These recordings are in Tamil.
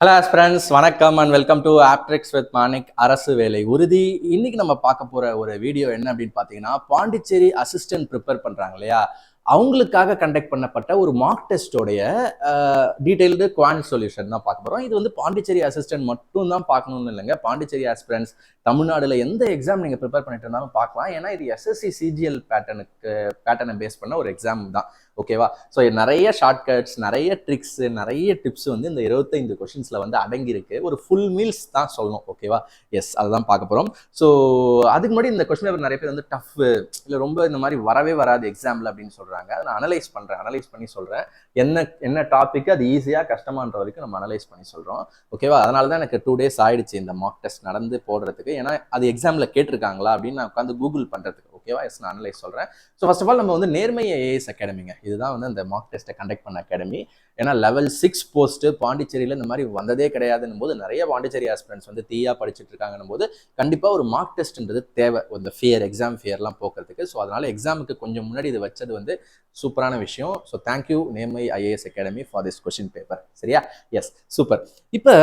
ஹலோ ஃப்ரெண்ட்ஸ், வணக்கம் and welcome to Aptricks with Manik. அரசு வேலை உறுதி. இன்னைக்கு நம்ம பார்க்க போற ஒரு வீடியோ என்ன அப்படின்னு பார்த்தீங்கன்னா, பாண்டிச்சேரி அசிஸ்டன்ட் ப்ரிப்பேர் பண்றாங்க இல்லையா, அவங்களுக்காக கண்டக்ட் பண்ணப்பட்ட ஒரு மார்க் டெஸ்டோடைய டீடைல்டு குவான்ட் சொல்யூஷன் தான் பார்க்க போறோம். இது வந்து பாண்டிச்சேரி அசிஸ்டன்ட் மட்டும் தான் பார்க்கணும்னு இல்லைங்க. பாண்டிச்சேரி ஆஸ்பிரன்ஸ் தமிழ்நாடுல எந்த எக்ஸாம் நீங்க ப்ரிப்பேர் பண்ணிட்டு இருந்தாலும் பார்க்கலாம். ஏன்னா இது எஸ்எஸ்சி சிஜிஎல் பேட்டர்னை பேஸ் பண்ண ஒரு எக்ஸாம் தான். ஓகேவா? ஸோ நிறைய ஷார்ட்கட்ஸ், நிறைய ட்ரிக்ஸ், நிறைய டிப்ஸ் வந்து இந்த 25 கொஷின்ஸ்ல வந்து அடங்கியிருக்கு. ஒரு ஃபுல் மீல்ஸ் தான் சொல்லணும். ஓகேவா? எஸ், அதுதான் பார்க்க போறோம். ஸோ அதுக்கு முன்னாடி இந்த கொஸ்டின் பேப்பர் நிறைய பேர் வந்து டஃப் இல்லை ரொம்ப இந்த மாதிரி வரவே வராது எக்ஸாம்ல அப்படின்னு சொல்றாங்க. அதை நான் அனலைஸ் பண்ணி சொல்றேன். என்ன டாபிக் அது ஈஸியாக கஷ்டமான்ற வரைக்கும் நம்ம அனலைஸ் பண்ணி சொல்றோம். ஓகேவா? அதனால தான் எனக்கு 2 days ஆயிடுச்சு இந்த மார்க் டெஸ்ட் நடந்து போடுறதுக்கு. ஏன்னா அது எக்ஸாம்ல கேட்டிருக்காங்களா அப்படின்னு நான் உட்காந்து கூகுள் பண்றதுக்கு. ஓகேவா? எஸ், நான் அனலைஸ் சொல்றேன். ஸோ ஃபர்ஸ்ட் ஆஃப் ஆல் நம்ம வந்து நேர்மை ஐஏஎஸ் அகாடமிங்க, இதுதான் வந்து அந்த மார்க் டெஸ்ட்டை கண்டக்ட் பண்ண அகாடமி. ஏன்னா லெவல் 6 போஸ்ட் பாண்டிச்சேரியில் இந்த மாதிரி வந்ததே கிடையாதுன்னும் போது நிறைய பாண்டிச்சேரி ஆஸ்பிரன்ட்ஸ் வந்து தீயா படிச்சுட்டு இருக்காங்கன்னும் போது கண்டிப்பாக ஒரு மார்க் டெஸ்ட்ன்றது தேவை, இந்த எக்ஸாம் ஃபியர்லாம் போக்குறதுக்கு. ஸோ அதனால எக்ஸாமுக்கு கொஞ்சம் முன்னாடி இது வச்சது வந்து சூப்பரான விஷயம். So thank you Nermai IAS academy for this question paper. சரியா? Yes, super. இப்போ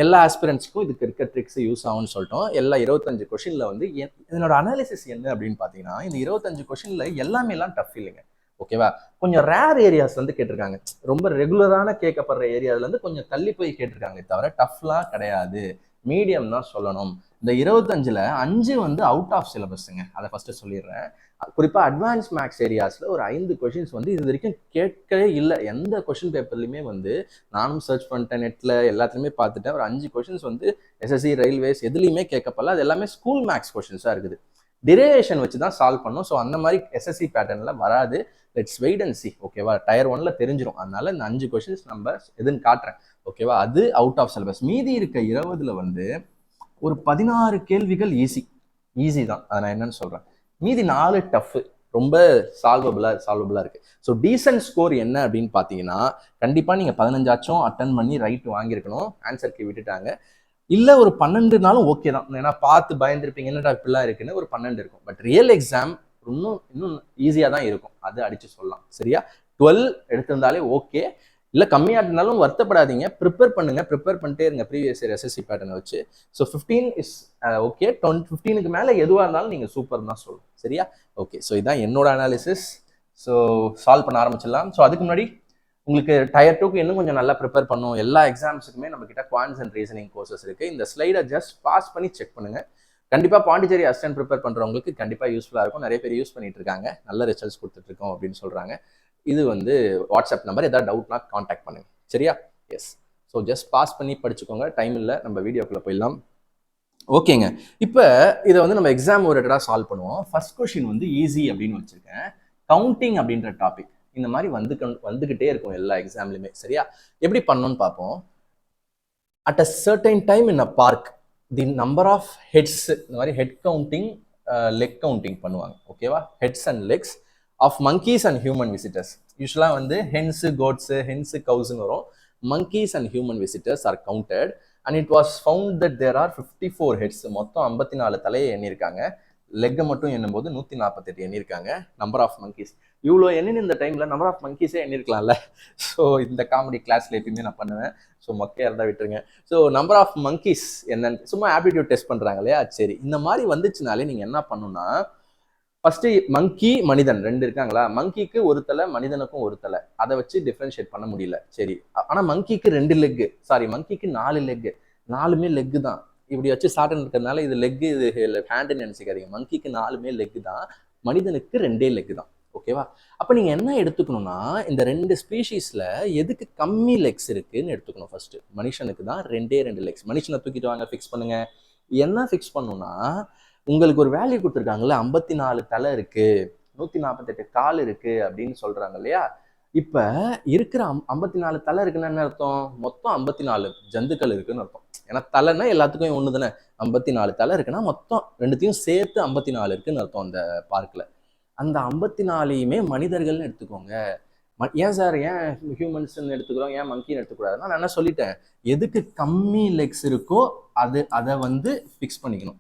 எல்லா ஆஸ்பிரன்ட்ஸ்க்கும் இதுக்கு இருக்க ட்ரிக்ஸ் யூஸ் ஆகும்னு சொல்லிட்டோம். எல்லா 25 கொஸ்டின்ல வந்து என்னோட அனாலிசிஸ் என்ன அப்படின்னு பார்த்தீங்கன்னா, இந்த 25 கொஸ்டின்ல எல்லாமே எல்லாம் டஃப் இல்லைங்க. ஓகேவா? கொஞ்சம் ரேர் ஏரியாஸ் வந்து கேட்டிருக்காங்க. ரொம்ப ரெகுலரான கேட்கப்படுற ஏரியால இருந்து கொஞ்சம் தள்ளி போய் கேட்டிருக்காங்க. தவிர டஃப்லாம் கிடையாது, மீடியம் தான் சொல்லணும். இந்த 25ல 5 வந்து அவுட் ஆஃப் சிலபஸ்ங்க. அதை ஃபர்ஸ்ட் சொல்லிடுறேன். குறிப்பாக அட்வான்ஸ் மேக்ஸ் ஏரியாஸில் ஒரு 5 கொஷின்ஸ் வந்து இது வரைக்கும் கேட்கவே இல்லை. எந்த கொஷின் பேப்பர்லையுமே வந்து நானும் சர்ச் பண்ணிட்டேன், நெட்டில் எல்லாத்துலேயுமே பார்த்துட்டேன். ஒரு 5 கொஷின்ஸ் வந்து எஸ்எஸ்சி ரயில்வேஸ் எதுலையுமே கேட்கப்படல. அது எல்லாமே ஸ்கூல் மேக்ஸ் கொஷின்ஸாக இருக்குது. டிரைவேஷன் வச்சு தான் சால்வ் பண்ணும். ஸோ அந்த மாதிரி எஸ்எஸ்சி பேட்டர்னில் வராது. Let's wait and see. ஓகேவா? டயர் 1ல தெரிஞ்சிடும். அதனால இந்த 5 கொஷின்ஸ் நம்ம எதுன்னு காட்டுறேன். ஓகேவா? அது அவுட் ஆஃப் சிலபஸ். மீதி இருக்க 20ல் வந்து ஒரு 16 கேள்விகள் ஈஸி தான். அதை நான் என்னன்னு சொல்றேன். மீதி 4 டஃப், ரொம்ப சால்வபிளா இருக்கு. ஸோ டீசன்ட் ஸ்கோர் என்ன அப்படின்னு பார்த்தீங்கன்னா, கண்டிப்பா நீங்க 15 அட்டன் பண்ணி ரைட் வாங்கியிருக்கணும். ஆன்சருக்கு விட்டுட்டாங்க. இல்ல ஒரு 12நாலும் ஓகே தான். ஏன்னா பார்த்து பயந்துருப்பீங்க, என்னடா இப்படிலாம் இருக்குன்னு. ஒரு 12 இருக்கும். பட் ரியல் எக்ஸாம் இன்னும் ஈஸியா தான் இருக்கும். அது அடிச்சு சொல்லலாம். சரியா? 12 எடுத்திருந்தாலே ஓகே. இல்லை கம்மியாக இருந்தாலும் வருத்தப்படாதீங்க. ப்ரிப்பேர் பண்ணிட்டே இருங்க ப்ரீவியஸ் இயர் எஸ்எஸ்சி பேட்டர்னை வச்சு. So 15 is okay. 15க்கு மேலே எதுவாக இருந்தாலும் நீங்கள் சூப்பர் தான் சொல்லணும். சரியா? ஓகே. ஸோ இதான் என்னோட அனாலிசிஸ். ஸோ சால்வ் பண்ண ஆரம்பிச்சிடலாம். ஸோ அதுக்கு முன்னாடி உங்களுக்கு டயர் 2க்கு இன்னும் கொஞ்சம் நல்லா ப்ரிப்பேர் பண்ணும். எல்லா எக்ஸாம்ஸுக்குமே நம்ம கிட்ட குவான்ஸ் அண்ட் ரீசனிங் கோர்சஸ் இருக்கு. இந்த ஸ்லைடை ஜஸ்ட் பாஸ் பண்ணி செக் பண்ணுங்க. கண்டிப்பாக பாண்டிச்சேரி அசிஸ்டன்ட் ப்ரிப்பேர் பண்ணுறவங்களுக்கு கண்டிப்பாக யூஸ்ஃபுல்லாக இருக்கும். நிறைய பேர் யூஸ் பண்ணிட்டு இருக்காங்க, நல்ல ரிசல்ட்ஸ் கொடுத்துட்டு இருக்கோம் அப்படின்னு சொல்றாங்க. இது வந்து வாட்ஸ்அப் நம்பர், ஏதாவது டவுட்னா காண்டாக்ட் பண்ணுங்க. சரியா? எஸ். ஸோ ஜஸ்ட் பாஸ் பண்ணி படிச்சுக்கோங்க. டைம் இல்லை, நம்ம வீடியோக்குள்ளே போயிடலாம். ஓகேங்க. இப்போ இதை வந்து நம்ம எக்ஸாம் ஓரியன்டடாக சால்வ் பண்ணுவோம். ஃபர்ஸ்ட் கொஸ்டின் வந்து ஈஸி அப்படின்னு வச்சிருக்கேன். கவுண்டிங் அப்படின்ற டாபிக் இந்த மாதிரி வந்துகிட்டே இருக்கும் எல்லா எக்ஸாம்லையுமே. சரியா? எப்படி பண்ணணும்னு பார்ப்போம். At a certain time in a park the number of heads, இந்த மாதிரி ஹெட் கவுண்டிங், லெக் கவுண்டிங் பண்ணுவாங்க. ஓகேவா? Heads and legs of monkeys and human visitors. யூஸ்வலாக வந்து ஹென்ஸு கோட்ஸு, ஹென்ஸு கவுஸுன்னு வரும். monkeys and human visitors are counted and it was found that there are 54 heads. மொத்தம் 54 தலையை எண்ணியிருக்காங்க. லெக்கை மட்டும் எண்ணும்போது 148 எண்ணியிருக்காங்க. நம்பர் ஆஃப் monkeys இவ்வளோ எண்ணின இந்த டைமில் நம்பர் ஆஃப் monkeysே எண்ணிருக்கலாம்ல. ஸோ இந்த காமெடி கிளாஸில் எப்பயுமே நான் பண்ணுவேன். ஸோ மொக்கையாக இருந்தால் விட்டுருங்க. ஸோ நம்பர் ஆஃப் monkeys என்னன்னு சும்மா ஆப்டிடியூட் டெஸ்ட் பண்ணுறாங்க இல்லையா? சரி, இந்த மாதிரி வந்துச்சுனாலே நீங்கள் என்ன பண்ணணும்னா, ஃபர்ஸ்ட் மங்கி மனிதன் 2 இருக்காங்களா? மங்கிக்கு ஒரு தலை, மனிதனுக்கும் ஒரு தலை. அதை வச்சு டிஃபரன்ஷியேட் பண்ண முடியல. சரி, ஆனா மங்கிக்கு 2 லெக், சாரி மங்கிக்கு 4 லெக், 4மே லெக் தான். இப்படி வச்சு சாட்டன் இருக்கிறதுனால இது லெக், இது ஹேண்டுன்னு நினைச்சுக்காதீங்க. மங்கிக்கு 4மே லெக் தான், மனிதனுக்கு 2 லெக் தான். ஓகேவா? அப்ப நீங்க என்ன எடுத்துக்கணும்னா, இந்த 2 ஸ்பீஷீஸ்ல எதுக்கு கம்மி லெக்ஸ் இருக்குன்னு எடுத்துக்கணும். ஃபர்ஸ்ட் மனுஷனுக்கு தான் 2 லெக்ஸ். மனுஷனை தூக்கிட்டு வாங்க, ஃபிக்ஸ் பண்ணுங்க. என்ன ஃபிக்ஸ் பண்ணணும்னா, உங்களுக்கு ஒரு வேல்யூ கொடுத்துருக்காங்கல்ல, 54 தலை இருக்கு, 148 கால் இருக்கு அப்படின்னு சொல்றாங்க இல்லையா? இப்ப இருக்கிற 54 தலை இருக்குன்னு என்ன அர்த்தம்? மொத்தம் 54 ஜந்துக்கள் இருக்குன்னு அர்த்தம். ஏன்னா தலைன்னா எல்லாத்துக்கும் ஒண்ணு தானே. 54 தலை இருக்குன்னா மொத்தம் ரெண்டுத்தையும் சேர்த்து 54 இருக்குன்னு அர்த்தம் அந்த பார்க்ல. அந்த 54யுமே மனிதர்கள்னு எடுத்துக்கோங்க. ஏன் சார், ஏன் ஹியூமன்ஸ்ன்னு எடுத்துக்கிறோம், ஏன் மங்கின்னு எடுத்துக்கூடாதுன்னா, நான் என்ன சொல்லிட்டேன், எதுக்கு கம்மி லெக்ஸ் இருக்கோ அதை வந்து ஃபிக்ஸ் பண்ணிக்கணும்.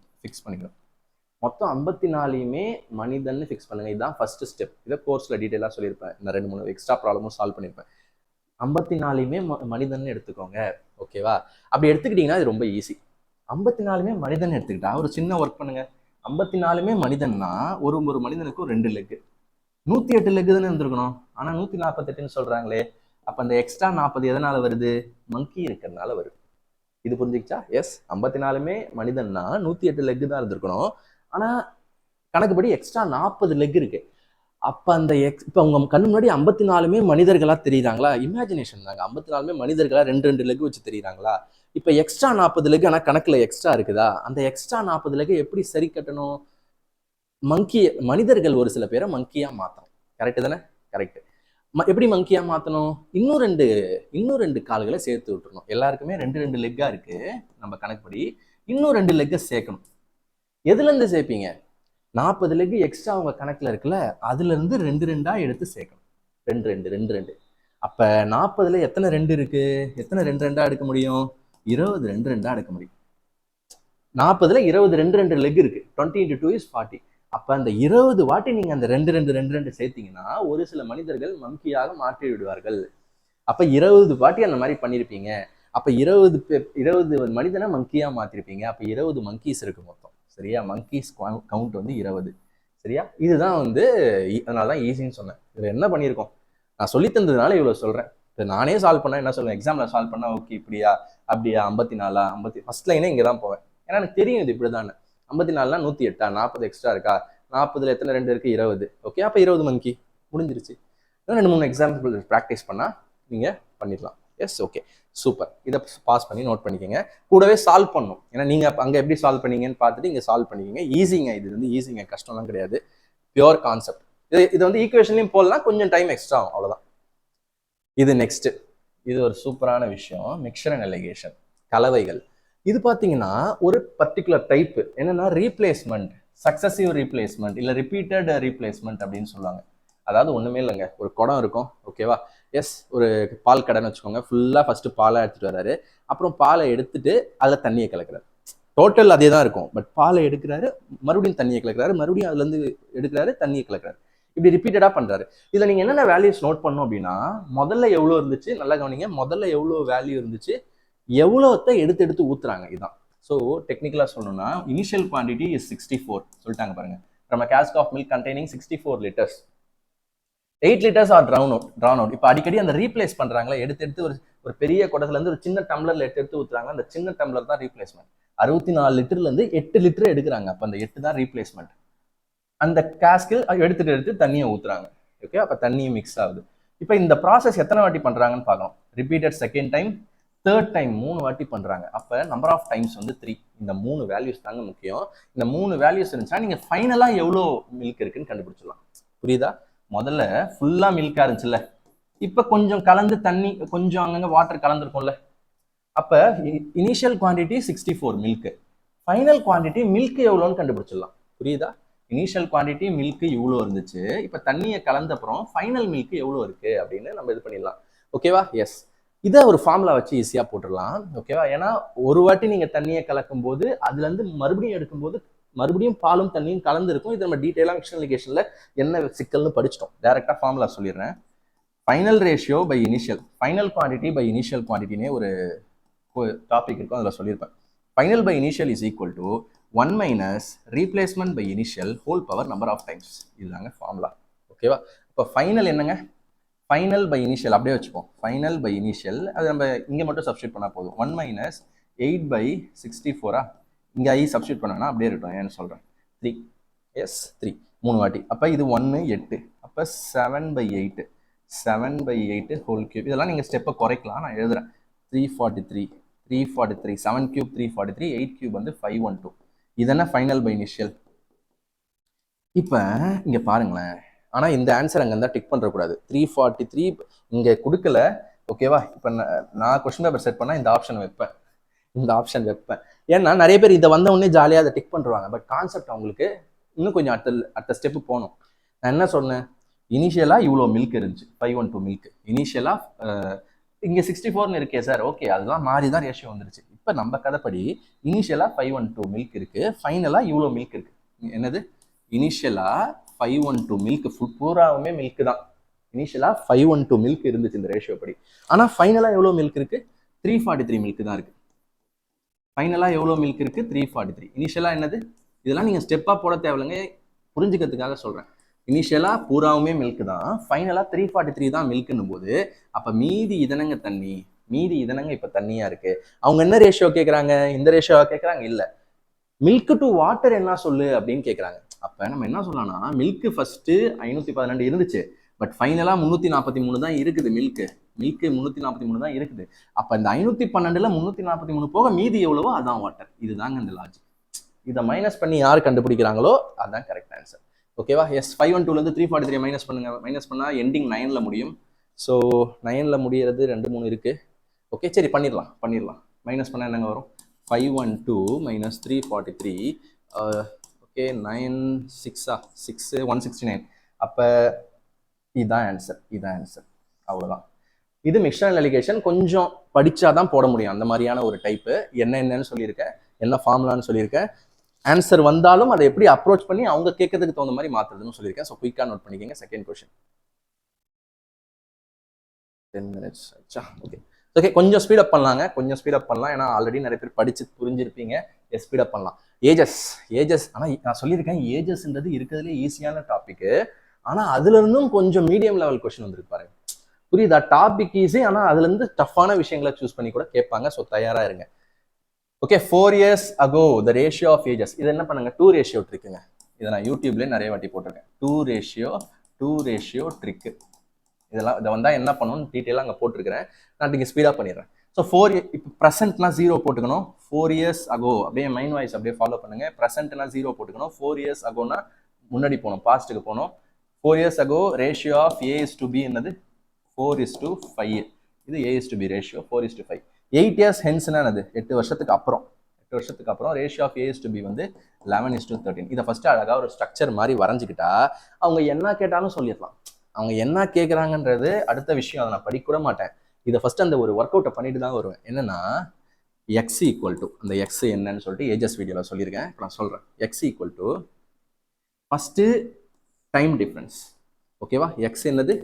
மொத்தம் 54யுமே மனிதன்னு ஃபிக்ஸ் பண்ணுங்க. இதுதான் ஃபர்ஸ்ட் ஸ்டெப். இதை கோர்ஸ்ல டீட்டெயிலாக சொல்லியிருப்பேன். இந்த 2-3 எக்ஸ்ட்ரா ப்ராப்ளமும் சால்வ் பண்ணியிருப்பேன். 54மே மனிதன் எடுத்துக்கோங்க. ஓகேவா? அப்படி எடுத்துக்கிட்டீங்கன்னா இது ரொம்ப ஈஸி. 54மே மனிதன் எடுத்துக்கிட்டா ஒரு சின்ன ஒர்க் பண்ணுங்க. 54மே மனிதன்னா ஒரு ஒரு மனிதனுக்கும் 2 லெக். 108 லெக் தானே இருந்திருக்கணும். ஆனா 148ன்னு சொல்றாங்களே. அப்ப அந்த எக்ஸ்ட்ரா 40 எதனால வருது? மங்கி இருக்கிறதுனால வருது. இது புரிஞ்சுக்கிச்சா? எஸ், 54மே மனிதன்னா 108 லெக் தான் இருந்திருக்கணும். ஆனா கணக்குப்படி எக்ஸ்ட்ரா 40 லெக் இருக்கு. அப்ப அந்த இப்ப உங்க கண்ணு முன்னாடி 54மே மனிதர்களா தெரியுறாங்களா? இமேஜினேஷன் தாங்க. 54மே மனிதர்களா 2 லெக் வச்சு தெரியுறாங்களா? இப்ப எக்ஸ்ட்ரா 40 லெக் ஆனா கணக்குல எக்ஸ்ட்ரா இருக்குதா? அந்த எக்ஸ்ட்ரா 40 லெக் எப்படி சரி கட்டணும்? மனிதர்கள் ஒரு சில பேரை மங்கியா மாத்தணும். கரெக்ட் தானே? கரெக்ட். எப்படி மங்கியா மாத்தணும்? இன்னும் ரெண்டு கால்களை சேர்த்து விட்டுறணும். எல்லாருக்குமே 2 லெக்கா இருக்கு நம்ம கணக்குப்படி. இன்னும் 2 லெக்கை சேர்க்கணும். எதுல இருந்து சேர்ப்பீங்க? 40 லெக் எக்ஸ்ட்ரா உங்க கணக்குல இருக்குல்ல, அதுல இருந்து 2 எடுத்து சேர்க்கணும். 2 அப்ப 40ல எத்தனை 2 இருக்கு? எத்தனை 2 எடுக்க முடியும்? 20 2 எடுக்க முடியும். 40ல 20 2 லெக் இருக்கு. 20 × 2 is 40. அப்ப அந்த 20 வாட்டி நீங்க அந்த 2 சேர்த்தீங்கன்னா ஒரு சில மனிதர்கள் மங்கியாக மாற்றி விடுவார்கள். அப்ப 20 வாட்டி அந்த மாதிரி பண்ணிருப்பீங்க. அப்ப 20 மனிதனை மங்கியா மாத்திருப்பீங்க. அப்ப 20 மங்கீஸ் இருக்கு மொத்தம். சரியா? Monkeys count 20. சரியா? இதுதான் அதனாலதான் ஈஸின்னு சொன்னேன். இதுல என்ன பண்ணியிருக்கோம்? நான் சொல்லி தந்ததுனால இவ்வளவு சொல்றேன். இப்போ நானே சால்வ் பண்ண என்ன சொல்லுவேன்? எக்ஸாம்ல சால்வ் பண்ணா ஓகே இப்படியா அப்படியா 54 ஃபர்ஸ்ட் லைனே இங்கதான் போவேன். ஏன்னா எனக்கு தெரியும் இது இப்படிதான். 54 108 40 எக்ஸ்ட்ரா இருக்கா? 40ல எத்தனை 2 இருக்கு? 20. ஓகே, அப்ப 20 மங்கி முடிஞ்சிருச்சு. 2-3 எக்ஸாம்பிள் ப்ராக்டிஸ் பண்ணா நீங்க பண்ணிடலாம். Yes, okay, super. இதை பாஸ் பண்ணி நோட் பண்ணிக்கோங்க. கூடவே சால்வ் பண்ணும். ஏன்னா நீங்க அங்க எப்படி சால்வ் பண்ணீங்கன்னு பார்த்துட்டு இங்க சால்வ் பண்ணிக்கோங்க. ஈஸிங்க, இது ஈஸிங்க, கஷ்டம்லாம் கிடையாது. Pure concept. இது ஈக்குவேஷன்லையும் போடலாம், கொஞ்சம் டைம் எக்ஸ்ட்ரா ஆகும், அவ்வளவுதான். இது நெக்ஸ்ட். இது ஒரு சூப்பரான விஷயம். மிக்சர் அண்ட் அலிகேஷன், கலவைகள். இது பாத்தீங்கன்னா ஒரு பர்டிகுலர் டைப். என்னன்னா ரீப்ளேஸ்மெண்ட், சக்சசிவ் ரீப்ளேஸ்மெண்ட் இல்ல ரிப்பீட்டட் ரீப்ளேஸ்மெண்ட் அப்படின்னு சொல்லுவாங்க. அதாவது ஒண்ணுமே இல்லைங்க, ஒரு குடம் இருக்கும். ஓகேவா? எஸ், ஒரு பால் கடைன்னு வச்சுக்கோங்க. ஃபுல்லா ஃபர்ஸ்ட் பாலை எடுத்துட்டு வர்றாரு. அப்புறம் பாலை எடுத்துட்டு அதுல தண்ணியை கலக்குறாரு. டோட்டல் அதே தான் இருக்கும். பட் பாலை எடுக்கிறாரு, மறுபடியும் தண்ணியை கலக்குறாரு, மறுபடியும் அதுல இருந்து எடுக்கிறாரு, தண்ணியை கலக்குறாரு. இப்படி ரிப்பீட்டடா பண்றாரு. இதுல நீங்க என்னென்ன வேல்யூஸ் நோட் பண்ணணும் அப்படின்னா, முதல்ல எவ்வளவு இருந்துச்சு, நல்லா கவனிங்க. முதல்ல எவ்வளவு வேல்யூ இருந்துச்சு, எவ்வளோத்தை எடுத்து எடுத்து ஊத்துறாங்க. இதுதான். ஸோ டெக்னிக்கலா சொல்லணும்னா இனிஷியல் குவான்டிட்டி இஸ் 64 சொல்லிட்டாங்க பாருங்க. நம்ம cask of milk containing 64 liters. 8 liters are drawn out. இப்போ அடிக்கடி அந்த ரீப்ளேஸ் பண்றாங்களா, எடுத்து ஒரு பெரிய குடத்துல இருந்து ஒரு சின்ன டம்ளர்ல எடுத்து ஊத்துறாங்க. அந்த சின்ன டம்ளர் தான் ரீப்ளேஸ்மெண்ட். 64 லிட்டர்ல இருந்து 8 லிட்டர் எடுக்கிறாங்க. அப்ப அந்த 8 தான் ரீப்ளேஸ்மெண்ட். அந்த கேஸ்கில் எடுத்து தண்ணியை ஊத்துறாங்க. ஓகே, அப்ப தண்ணியும் மிக்ஸ் ஆகுது. இப்போ இந்த ப்ராசஸ் எத்தனை வாட்டி பண்றாங்கன்னு பார்க்கணும். Repeated second time, third time, 3 வாட்டி பண்றாங்க. அப்ப நம்பர் ஆஃப் டைம்ஸ் 3. இந்த 3 வேல்யூஸ் தாங்க முக்கியம். இந்த 3 வேல்யூஸ் இருந்துச்சுன்னா நீங்க ஃபைனலா எவ்வளோ மில்க் இருக்குன்னு கண்டுபிடிச்சிடலாம். புரியுதா? முதல்ல ஃபுல்லா மில்கா இருந்துச்சுல்ல, இப்ப கொஞ்சம் கலந்து தண்ணி, கொஞ்சம் அங்கங்க வாட்டர் கலந்துருக்கும்ல. அப்ப initial quantity 64 milk, final quantity milk எவ்வளோன்னு கண்டுபிடிச்சிடலாம். புரியுதா? இனிஷியல் குவான்டிட்டி மில்க் இவ்வளோ இருந்துச்சு. இப்ப தண்ணியை கலந்த அப்புறம் ஃபைனல் மில்க் எவ்வளோ இருக்கு அப்படின்னு நம்ம இது பண்ணிடலாம். ஓகேவா? எஸ், இதை ஒரு ஃபார்முலா வச்சு ஈஸியா போட்டுடலாம். ஓகேவா? ஏன்னா ஒரு வாட்டி நீங்க தண்ணியை கலக்கும் போது அதுல இருந்து மறுபடியும் எடுக்கும்போது மறுபடியும் பாலும் தண்ணியும் கலந்து இருக்கும். இது நம்ம டீட்டெயிலாக மிக்சர் அலிகேஷன்ல என்ன சிக்கல்னு படிச்சிட்டோம். டைரக்டா ஃபார்முலா சொல்லிடுறேன். Final ratio by initial, final quantity by initial குவான்டிட்டினே ஒரு டாபிக் இருக்கும், அதில் சொல்லியிருப்பேன். Final by initial is equal to 1 minus replacement by initial whole power number of times. இதுதாங்க ஃபார்முலா. ஓகேவா? இப்போ ஃபைனல் என்னங்க? ஃபைனல் பை இனிஷியல் அப்படியே வச்சுப்போம். ஃபைனல் பை இனிஷியல் அது நம்ம இங்கே மட்டும் சப்ஸ்டியூட் பண்ணால் போதும். 1 மைனஸ் 8/64 இங்கே ஐ சப்ஸ்டியூட் பண்ணா அப்படியே இருக்கட்டும். ஏன்னு சொல்கிறேன். 3. எஸ், 3 3 வாட்டி. அப்போ இது 1 8. அப்போ 7/8, 7/8 ஹோல் கியூப். இதெல்லாம் நீங்கள் ஸ்டெப்பை குறைக்கலாம், நான் எழுதுறேன். 343, 7 கியூப் 343, 8 கியூப் 512. இதென்ன ஃபைனல் பை இனிஷியல். இப்போ இங்கே பாருங்களேன். ஆனால் இந்த ஆன்சர் அங்கே இருந்தால் டிக் பண்ணுறக்கூடாது. 343 இங்கே கொடுக்கல. ஓகேவா? இப்போ நான் கொஸ்டின் பேப்பர் செட் பண்ணால் இந்த ஆப்ஷன் வைப்பேன். ஏன்னா நிறைய பேர் இதை வந்த உடனே ஜாலியாக அதை டிக் பண்ணுவாங்க. பட் கான்செப்ட் அவங்களுக்கு இன்னும் கொஞ்சம் அடுத்த ஸ்டெப்பு போகணும். நான் என்ன சொன்னேன்? இனிஷியலாக இவ்வளோ மில்க் இருந்துச்சு, 512 மில்க். இனிஷியலாக இங்கே 64ன்னு இருக்கே சார். ஓகே, அதுதான் மாறி தான் ரேஷியோ வந்துருச்சு. இப்போ நம்ம கதைப்படி இனிஷியலாக 512 மில்க் இருக்கு, ஃபைனலாக இவ்வளோ மில்க் இருக்கு. என்னது? இனிஷியலாக 512 மில்க், ஃபுட் பூராவுமே மில்க் தான். இனிஷியலாக 512 மில்க் இருந்துச்சு இந்த ரேஷியோ படி. ஆனால் ஃபைனலாக எவ்வளோ மில்க் இருக்கு? 343 மில்க் தான் இருக்கு. ஃபைனலாக எவ்வளோ மில்க் இருக்கு? 343. இனிஷியலாக என்னது? இதெல்லாம் நீங்கள் ஸ்டெப்பாக போட தேவையில்லைங்க, புரிஞ்சுக்கிறதுக்காக சொல்கிறேன். இனிஷியலாக பூராவுமே மில்க் தான், ஃபைனலாக 343 தான் மில்க்குன்னும் போது அப்போ மீதி இதனங்க தண்ணி, மீதி இதனங்க இப்போ தண்ணியாக இருக்கு. அவங்க என்ன ரேஷியோ கேட்குறாங்க? இந்த ரேஷியோவாக கேட்குறாங்க? இல்லை, மில்க் டு வாட்டர் என்ன சொல்லு அப்படின்னு கேட்குறாங்க. அப்போ நம்ம என்ன சொல்லலாம்னா, மில்க் ஃபர்ஸ்ட் 512 இருந்துச்சு, பட் ஃபைனலாக 343 தான் இருக்குது. மில்க்கு 343 தான் இருக்குது. அப்போ இந்த 512ல் 343 போக மீதி எவ்வளவோ அதான் வாட்டர். இதுதாங்க இந்த லாஜிக். இதை மைனஸ் பண்ணி யார் கண்டுபிடிக்கிறாங்களோ அதுதான் கரெக்ட் ஆன்சர். ஓகேவா? எஸ், 512 343 மைனஸ் பண்ணுங்க. மைனஸ் பண்ணால் எண்டிங் 9ல் முடியும். ஸோ 9ல் முடிகிறது 2 3 இருக்கு. ஓகே, சரி பண்ணிடலாம். மைனஸ் பண்ணால் என்னங்க வரும்? 512 minus 343. ஓகே, 9 6 169. அப்போ இதுதான் ஆன்சர். அவ்வளோதான். இது மிக்சர் அலிகேஷன் கொஞ்சம் படிச்சாதான் போட முடியும். அந்த மாதிரியான ஒரு டைப்பு. என்னன்னு சொல்லியிருக்கேன், என்ன ஃபார்முலான்னு சொல்லியிருக்கேன். ஆன்சர் வந்தாலும் அதை எப்படி அப்ரோச் பண்ணி அவங்க கேட்கறதுக்கு தகுந்த மாதிரி மாத்துறதுன்னு சொல்லியிருக்கேன். ஸோ குயிக்காக நோட் பண்ணிக்கோங்க. செகண்ட் கொஸ்டின் 10 minutes ஆச்சா? ஓகே, கொஞ்சம் ஸ்பீடப் பண்ணலாம். ஏன்னா ஆல்ரெடி நிறைய பேர் படிச்சு புரிஞ்சிருப்பீங்க. ஸ்பீடப் பண்ணலாம். ஏஜஸ் ஆனால் நான் சொல்லியிருக்கேன், ஏஜஸ்ன்றது இருக்கிறதுலே ஈஸியான டாபிக். ஆனால் அதுல இருந்தும் கொஞ்சம் மீடியம் லெவல் கொஸ்டின் வந்துருக்கு பாருங்க. புரியுதா? டாபிக் ஈஸி, ஆனால் அதுல இருந்து டஃப்பான விஷயங்களை சூஸ் பண்ணி கூட கேட்பாங்க. ஸோ தயாரா இருங்க. Okay, 4 years ago the ratio of ages. இது என்ன பண்ணுங்க, 2 ரேஷியோ ட்ரிக்குங்க. இதை நான் யூடியூப்லேயே நிறைய வாட்டி போட்டிருக்கேன். 2 ரேஷியோ ட்ரிக்கு. இதை வந்தால் என்ன பண்ணணும்னு டீட்டெயிலாக அங்கே போட்டிருக்கிறேன். நான் இங்கே ஸ்பீடாக பண்ணிடுறேன். ஸோ 4 இப்போ ப்ரெசென்ட்னா 0 போட்டுக்கணும். 4 years ago அப்படியே மைண்ட் வாய்ஸ் அப்படியே ஃபாலோ பண்ணுங்க. ப்ரெசென்ட்னா 0 போட்டுக்கணும். 4 years agoனா முன்னாடி போகணும், பாஸ்ட்டுக்கு போகணும். 4 years ago ratio of A:B என்னது? 4:5. இது A:B ரேஷியோ 4:5. 8 years ஹென்ஸ்னா என்னது? 8 வருஷத்துக்கு அப்புறம் ரேஷியோ ஆஃப் A:B வந்து 11:13. இதை ஃபர்ஸ்ட் அழகாக ஒரு ஸ்ட்ரக்சர் மாதிரி வரைஞ்சிக்கிட்டா அவங்க என்ன கேட்டாலும் சொல்லிடலாம். அவங்க என்ன கேட்குறாங்கன்றது அடுத்த விஷயம், அதை நான் படிக்க கூட மாட்டேன். இதை ஃபர்ஸ்ட் அந்த ஒரு ஒர்க் அவுட்டை பண்ணிட்டு தான் வருவேன். என்னன்னா x ஈக்குவல் டு, அந்த எக்ஸ் என்னன்னு சொல்லிட்டு ஏஜஸ் வீடியோவில் சொல்லியிருக்கேன். இப்போ நான் சொல்கிறேன். x equal to first time difference. ஓகேவா? எக்ஸ் என்னது?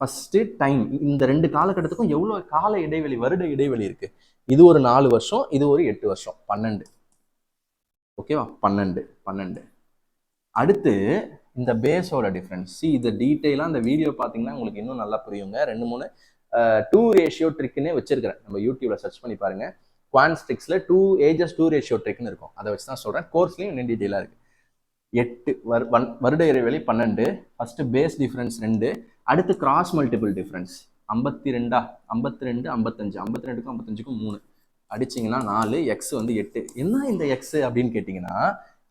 First time. இந்த 2 காலகட்டத்துக்கும் எவ்வளோ கால இடைவெளி, வருட இடைவெளி இருக்குது? இது ஒரு 4 வருஷம், இது ஒரு 8 வருஷம், 12. ஓகேவா? 12. அடுத்து இந்த பேஸோட டிஃப்ரென்ஸ். இது டீட்டெயிலாக அந்த வீடியோ பார்த்தீங்கன்னா உங்களுக்கு இன்னும் நல்லா புரியுங்க. 2 3 2 ரேஷியோ ட்ரிக்குன்னே வச்சிருக்கிறேன். நம்ம யூடியூப்ல சர்ச் பண்ணி பாருங்க. குவான்ஸ்டிக்ஸ்ல 2 ஏஜஸ் 2 ரேஷியோ ட்ரிக்னு இருக்கும். அதை வச்சு தான் சொல்கிறேன். கோர்ஸ்லையும் இன்னும் டீட்டெயிலாக இருக்குது. 8 வருட இடைவெளி 12. First base difference 2. அடுத்து கிராஸ் மல்டிபிள் டிஃபரன்ஸ் 52 55 52க்கும் 55க்கும் 3 அடிச்சிங்கன்னா 4. எக்ஸ் வந்து 8. என்ன இந்த எக்ஸ் அப்படின்னு கேட்டிங்கன்னா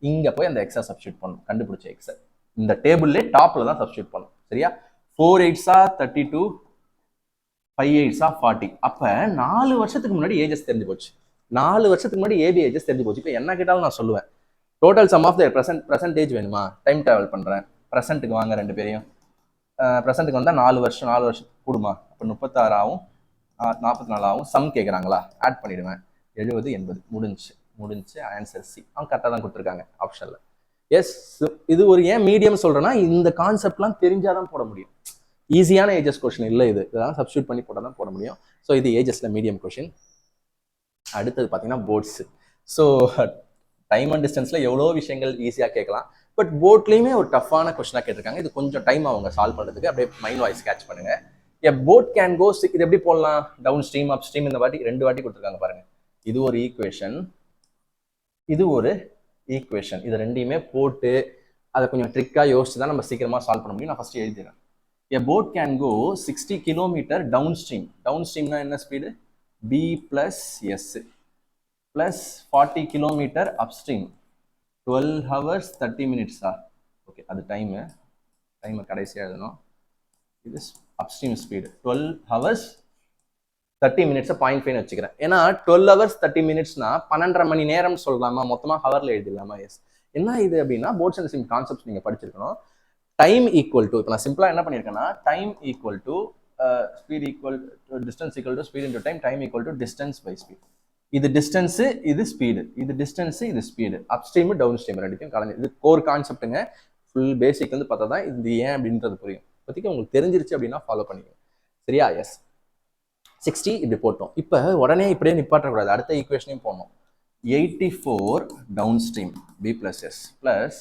இங்கே போய் அந்த எக்ஸை சப்ஸ்டியூட் பண்ணணும். கண்டுபிடிச்ச எக்ஸை இந்த டேபிள்லே டாப்பில் தான் சப்ஸ்டியூட் பண்ணணும். சரியா? 4 8s 32, 5 8s 40. அப்போ 4 வருஷத்துக்கு முன்னாடி ஏஜஸ் தெரிஞ்சு போச்சு. 4 வருஷத்துக்கு முன்னாடி ஏபி ஏஜஸ் தெரிஞ்சு போச்சு. இப்போ என்ன கேட்டாலும் நான் சொல்லுவேன். Total sum of the percentage வேணுமா? டைம் ட்ராவல் பண்ணுறேன். ப்ரெசென்ட்டுக்கு வாங்க 2 பேரையும். ப்ரெசென்ட்டுக்கு வந்தால் 4 வருஷம் கூடுமா? அப்போ 36 ஆகும், 44 ஆகும். சம் கேட்குறாங்களா? ஆட் பண்ணிவிடுவேன். 70 80 முடிஞ்சு ஆன்சர் சி. அவங்க கரெக்டாக தான் கொடுத்துருக்காங்க ஆப்ஷனில். எஸ், இது ஒரு ஏன் மீடியம் சொல்கிறேன்னா இந்த கான்செப்ட்லாம் தெரிஞ்சாதான் போட முடியும். ஈஸியான ஏஜஸ் கொஸ்டின் இல்லை இது. இதெல்லாம் சப்ஸ்டியூட் பண்ணி போட்டால் தான் போட முடியும். ஸோ இது ஏஜஸில் மீடியம் கொஸ்டின். அடுத்தது பார்த்தீங்கன்னா போர்ட்ஸு. ஸோ டைம் அண்ட் டிஸ்டன்ஸில் எவ்வளோ விஷயங்கள் ஈஸியாக கேட்கலாம். பட் போட்லேயுமே ஒரு டஃப்பான கொஸ்டினாக கேட்டிருக்காங்க. இது கொஞ்சம் டைம் அவங்க சால்வ் பண்ணுறதுக்கு. அப்படியே மைண்ட் வாய்ஸ் கேட்ச் பண்ணுங்க. எ போட் கேன் கோ, இது எப்படி போடலாம்? Downstream, upstream. இந்த வாட்டி 2 வாட்டி கொடுத்துருக்காங்க பாருங்க. இது ஒரு ஈக்குவேஷன், இது ஒரு ஈக்குவேஷன். இது ரெண்டையுமே போட்டு அதை கொஞ்சம் ட்ரிக்காக யோசிச்சு தான் நம்ம சீக்கிரமாக சால்வ் பண்ண முடியும். நான் ஃபஸ்ட்டு எழுதிடுறேன். A boat can go 60 kilometer downstream. டவுன் ஸ்ட்ரீம்னா என்ன speed? b + s plus 40 kilometer upstream 12 hours 30 minutes. Okay, அது டைமை கடைசியாக எழுதணும். இது அப்ஸ்ட்ரீம் ஸ்பீடு 12 hours 30 minutes 0.5 வச்சுக்கிறேன். ஏன்னா 12 hours 30 minutesனா 12.5 மணி நேரம் சொல்லலாமா? மொத்தமாக ஹவரில் எழுதிடலாமா? எஸ். என்ன இது அப்படின்னா போட்ஸ் அண்ட் ஸ்ட்ரீம் கான்செப்ட்ஸ் நீங்கள் படிச்சிருக்கணும். டைம் ஈக்குவல் டு, இப்போ நான் சிம்பிளாக என்ன பண்ணியிருக்கேன்னா time equal to speed equal to distance equal to speed into time. Time equal to distance by speed. இது டிஸ்டன்ஸு, இது ஸ்பீடு. இது டிஸ்டன்ஸு, இது speed. Upstream downstream ரெண்டுத்தையும் கலந்து. இது கோர் கான்செப்ட்டுங்க. ஃபுல் பேசிக் வந்து பார்த்தா தான் இது ஏன் அப்படின்றது புரியும். இப்போதைக்கு உங்களுக்கு தெரிஞ்சிருச்சு அப்படின்னா ஃபாலோ பண்ணிக்கோங்க. சரியா? எஸ் 60 இப்படி போட்டோம். இப்போ உடனே இப்படியே நிப்பாட்டக்கூடாது, அடுத்த ஈக்குவேஷனையும் போடணும். 84 downstream B plus S plus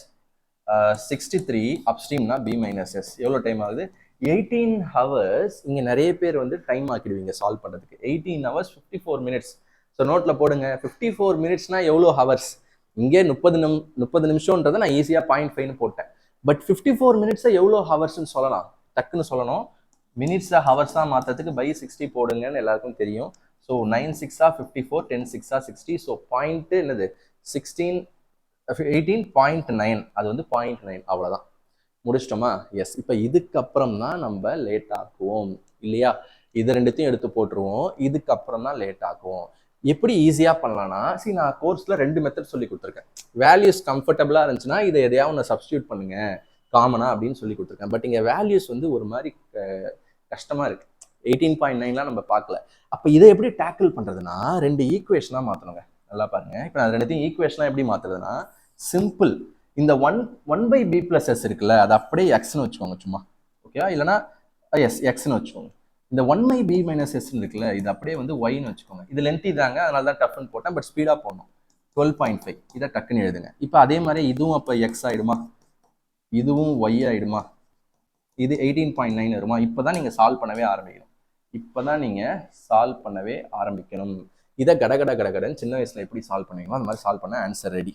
63 அப்ஸ்ட்ரீம்னா பி மைனஸ் எஸ். எவ்வளோ டைம் ஆகுது? 18 ஹவர்ஸ். இங்கே நிறைய பேர் வந்து டைம் ஆக்கிடுவீங்க சால்வ் பண்ணுறதுக்கு. 18 ஹவர்ஸ் 54 மினிட்ஸ். ஸோ நோட்டில் போடுங்க. 54 மினிட்ஸ்னா எவ்வளோ ஹவர்ஸ்? இங்கே 30 நிமிஷம்ன்றதை நான் ஈஸியாக 0.5ன்னு போட்டேன். பட் 54 மினிட்ஸை எவ்வளோ ஹவர்ஸ்ன்னு சொல்லலாம், டக்குன்னு சொல்லணும். மினிட்ஸை ஹவர்ஸாக மாற்றுறதுக்கு பை 60 போடுங்கன்னு எல்லாருக்கும் தெரியும். ஸோ 9 6 54, 10 6 60. ஸோ பாயிண்ட்டு என்னது? 18.9. அது வந்து 0.9. அவ்வளோதான். முடிச்சிட்டோமா? எஸ். இப்போ இதுக்கப்புறம் தான் நம்ம லேட் ஆக்குவோம் இல்லையா? இது ரெண்டுத்தையும் எடுத்து போட்டுருவோம். இதுக்கப்புறம் தான் லேட் ஆக்குவோம். எப்படி ஈஸியாக பண்ணலாம்னா, நான் கோர்ஸில் 2 மெத்தட் சொல்லி கொடுத்துருக்கேன். வேல்யூஸ் கம்ஃபர்டபுளாக இருந்துச்சுன்னா இதை எதையாவது ஒன்று சப்ஸ்டியூட் பண்ணுங்க காமனா அப்படின்னு சொல்லி கொடுத்துருக்கேன். பட் இங்கே வேல்யூஸ் வந்து ஒரு மாதிரி கஷ்டமாக இருக்குது. 18.9லாம் நம்ம பார்க்கல. அப்போ இதை எப்படி டேக்கிள் பண்ணுறதுன்னா 2 ஈக்குவேஷனாக மாற்றணுங்க. நல்லா பாருங்க. இப்போ நான் ரெண்டுத்தையும் ஈக்குவேஷனாக எப்படி மாற்றுறதுன்னா, சிம்பிள். இந்த one by B plus S இருக்குல்ல, அது அப்படியே எக்ஸ்னு வச்சுக்கோங்க சும்மா. ஓகேவா? இல்லைனா எஸ் எக்ஸ்னு வச்சுக்கோங்க. இந்த 1 பை பி மைனஸ் எஸ் இருக்குல்ல, இது அப்படியே வந்து ஒய்னு வச்சுக்கோங்க. இது லென்த்தி தாங்க, அதனால தான் டஃப்னு போட்டேன். பட் ஸ்பீடாக போடணும். 12.5 இதை டக்குன்னு எழுதுங்க. இப்போ அதே மாதிரி இதுவும் அப்போ எக்ஸ் ஆகிடுமா, இதுவும் ஒய் ஆகிடுமா, இது 18.9 வருமா. இப்போ தான் நீங்கள் சால்வ் பண்ணவே ஆரம்பிக்கணும். இதை கடகடன்னு சின்ன வயசில் எப்படி சால்வ் பண்ணுவீங்களோ அந்த மாதிரி சால்வ் பண்ண ஆன்சர் ரெடி.